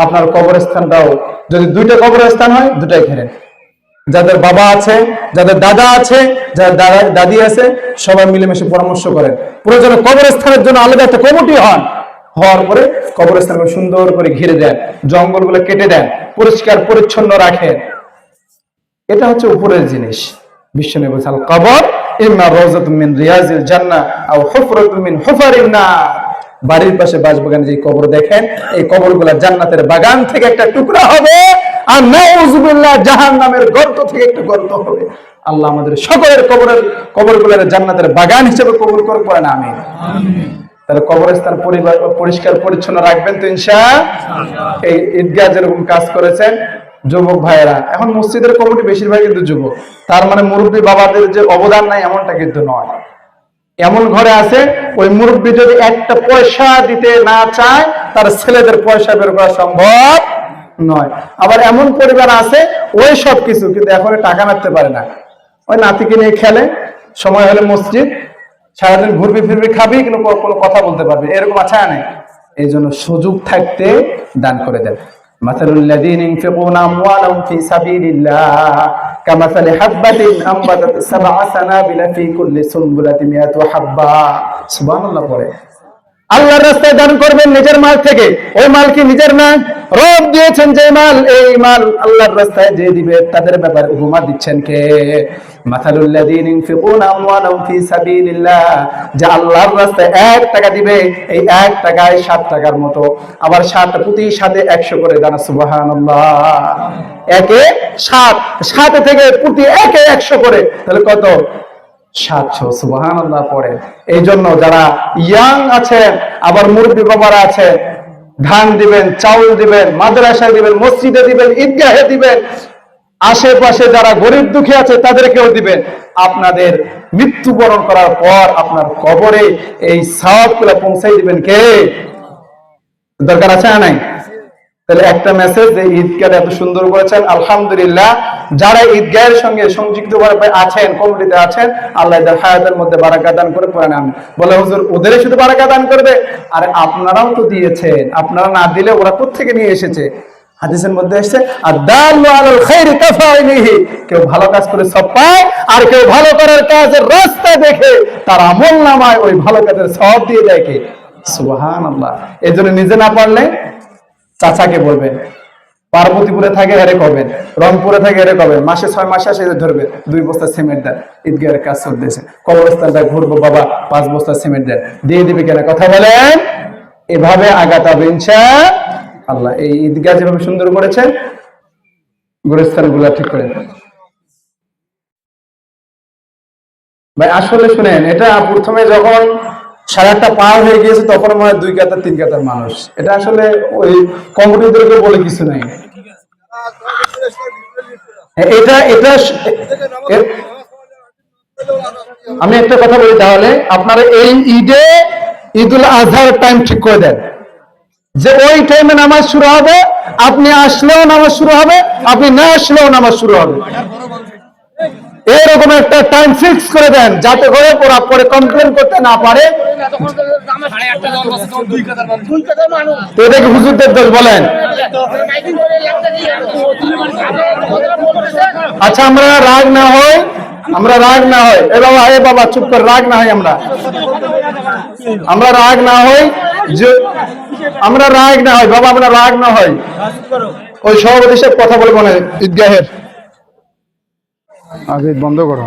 A: আপনার কবরস্থানটাও যদি 2টা কবরস্থান হয় 2টাই ঘেরেন। যাদের বাবা আছে, যাদের দাদা আছে, যাদের দাদি আছে, সবাই মিলেমিশে পরামর্শ করেন। প্রয়োজনে কবরস্থানের জন্য আলাদা একটা কমিটি হওয়ার পরে কবরস্থানকে সুন্দর করে ঘিরে দেন, জঙ্গলগুলো কেটে দেন, পরিষ্কার পরিচ্ছন্ন রাখেন। এটা হচ্ছে উপরের জিনিস। বিশ্বনবী বলেছেন, কবর ইম্মা রাওযাতুম মিন রিয়াজিল জান্নাহ আও হুফরাতুম মিন হুফারিন নার। বাড়ির পাশে বাসবাগানে যে কবর দেখেন, এই কবরগুলো জান্নাতের বাগান থেকে একটা টুকরা হবে, আর নাউযুবিল্লাহ জাহান্নামের গর্ত থেকে একটা গর্ত হবে। আল্লাহ আমাদের সকলের কবরগুলোর জান্নাতের বাগান হিসেবে কবুল করুন, পড়েন আমিন। তাহলে কবরস্থান পরিষ্কার পরিচ্ছন্ন রাখবেন তো ইনশাআল্লাহ। এই ঈদগাহ যেরকম কাজ করেছেন যুবক ভাইয়েরা, এখন মসজিদের কমিটি বেশিরভাগ কিন্তু যুবক, তার মানে মুরব্বী বাবাদের যে অবদান নাই এমনটা কিন্তু নয়। এমন ঘরে আছে ওই মুরব্বী যদি একটা পয়সা দিতে না চায়, তার ছেলেদের পয়সা বের করা সম্ভব নয়। আবার এমন পরিবার আছে ওই সব কিছু, কিন্তু এখন টাকা রাখতে পারে না, ওই নাতিকে নিয়ে খেলে, সময় হলে মসজিদ, সারাদিন ঘুরবি ফিরবি খাবি, কিন্তু কোনো কথা বলতে পারবি, এরকম আছে না? এই জন্য সুযোগ থাকতে দান করে দেন। মাসালুল লাযীনা ইনফিকুনা আমওয়ালাহুম ফি সাবিলিল্লাহ কামাসালি হাববাতিন আনবাতাত সাবআ সানাবিলা ফি কুল্লি সুনবুলাতিন মিয়াতু হাব্বা। সুবহানাল্লাহ পড়ে। আল্লাহর রাস্তায় দান করবেন নিজের মাল থেকে। ওই মাল কি নিজের না? রব দিয়েছেন যে মাল, এই মাল আল্লাহর রাস্তায় যে দিবে তাদের ব্যাপারে উপমা দিচ্ছেন কে? মাসালুল লাযীনা ইনফিকুনা আমওয়ালাহুম ফি সাবিলিল্লাহ, যে আল্লাহর রাস্তায় 1 টাকা দিবে, এই 1 টাকায় 7 টাকার মতো, আবার 7 প্রতি 7-এ 100 করে দান। সুবহানাল্লাহ। 1-এ 7, 7 থেকে প্রতি 1-এ 100 করে, তাহলে কত? 700। সুবহানাল্লাহ পড়ে। এই জন্য যারা ইয়াং আছেন, আবার মুরব্বী বাবারা আছে, ধান দিবেন, চাউল দিবেন, মাদ্রাসায় দিবেন, মসজিদে দিবেন, ঈদগাহে দিবেন, আশেপাশে যারা গরিব দুঃখী আছে তাদেরকেও দিবেন। আপনাদের মৃত্যুবরণ করার পর আপনার কবরে এই সওয়াবগুলো পৌঁছাই দিবেন কে? দরকার আছে না নাই? তাহলে একটা মেসেজ, যে ঈদগাহ এত সুন্দর করেছেন, আলহামদুলিল্লাহ। যারা ঈদগাহের সঙ্গে সংযুক্ত আছেন, কমিটিতে আছেন, আল্লাহ এদের হায়াতের মধ্যে বারাকা দান করে, পড়েন আমিন। বলে হুজুর ওদের শুধু বারাকা দান করবে? আরে আপনারাও তো দিয়েছেন, আপনারা না দিলে ওরা কোত্থেকে নিয়ে এসেছে? হাদিসের মধ্যে এসেছে, আদ-দাল্লু আলাল খায়রি কাফাইলিহি, কেউ ভালো কাজ করে সওয়াব পায়, আর কেউ ভালো করার কাজের রাস্তা দেখে তার আমলনামায় ওই ভালো কাজের সওয়াব দিয়ে দেয় কে? সুবহানাল্লাহ। এজন্য নিজে না পারলে চাচাকে বলবেন, পার্বতীপুরে থাকে হেরে করবেন, রংপুরে থাকে হেরে করবেন, মাসে 6 মাস আসে ধরবে 2 বস্তা সিমেন্ট দেন, ঈদগাহের কাজ চলতেছে, কবরস্থানটা ঘুরবো বাবা 5 বস্তা সিমেন্ট দেন, দিয়ে দিবে কেন? কথা বলেন। এভাবে আগাতে হবে ইনশাআল্লাহ। এই ঈদগাহ যেভাবে সুন্দর করেছেন, গোরস্থান গুলা ঠিক করেন ভাই। আসলে শুনেন, এটা প্রথমে যখন 8:30 পার হয়ে গিয়েছে তখন মনে হয় 2 কাতার 3 কাতার মানুষ। এটা আসলে ওই কমিটিদেরকে বলে কিছু নাই। এটা এটা আমি একটা কথা বলি, তাহলে আপনারা এই ঈদে ঈদুল আজহার টাইম ঠিক করে দেন, যে ওই টাইমে নামাজ শুরু হবে, আপনি আসলেও নামাজ শুরু হবে, আপনি না আসলেও নামাজ শুরু হবে। এরকম একটা টাইম ফিক্স করে দেন, যাতে করে ওরা পরে কমপ্লেন করতে না পারে। তো এটাকে হুজুরদের দোষ বলেন? আচ্ছা, আমরা রাগ না হই, এ বাবা চুপ করে, রাগ না হই, আমরা রাগ না হই, আমরা রাগ না হই বাবা, আমরা রাগ না হই। ওই সভাপতি সাহেব কথা বলবো না ঈদগাহের আগে, বন্ধ করো।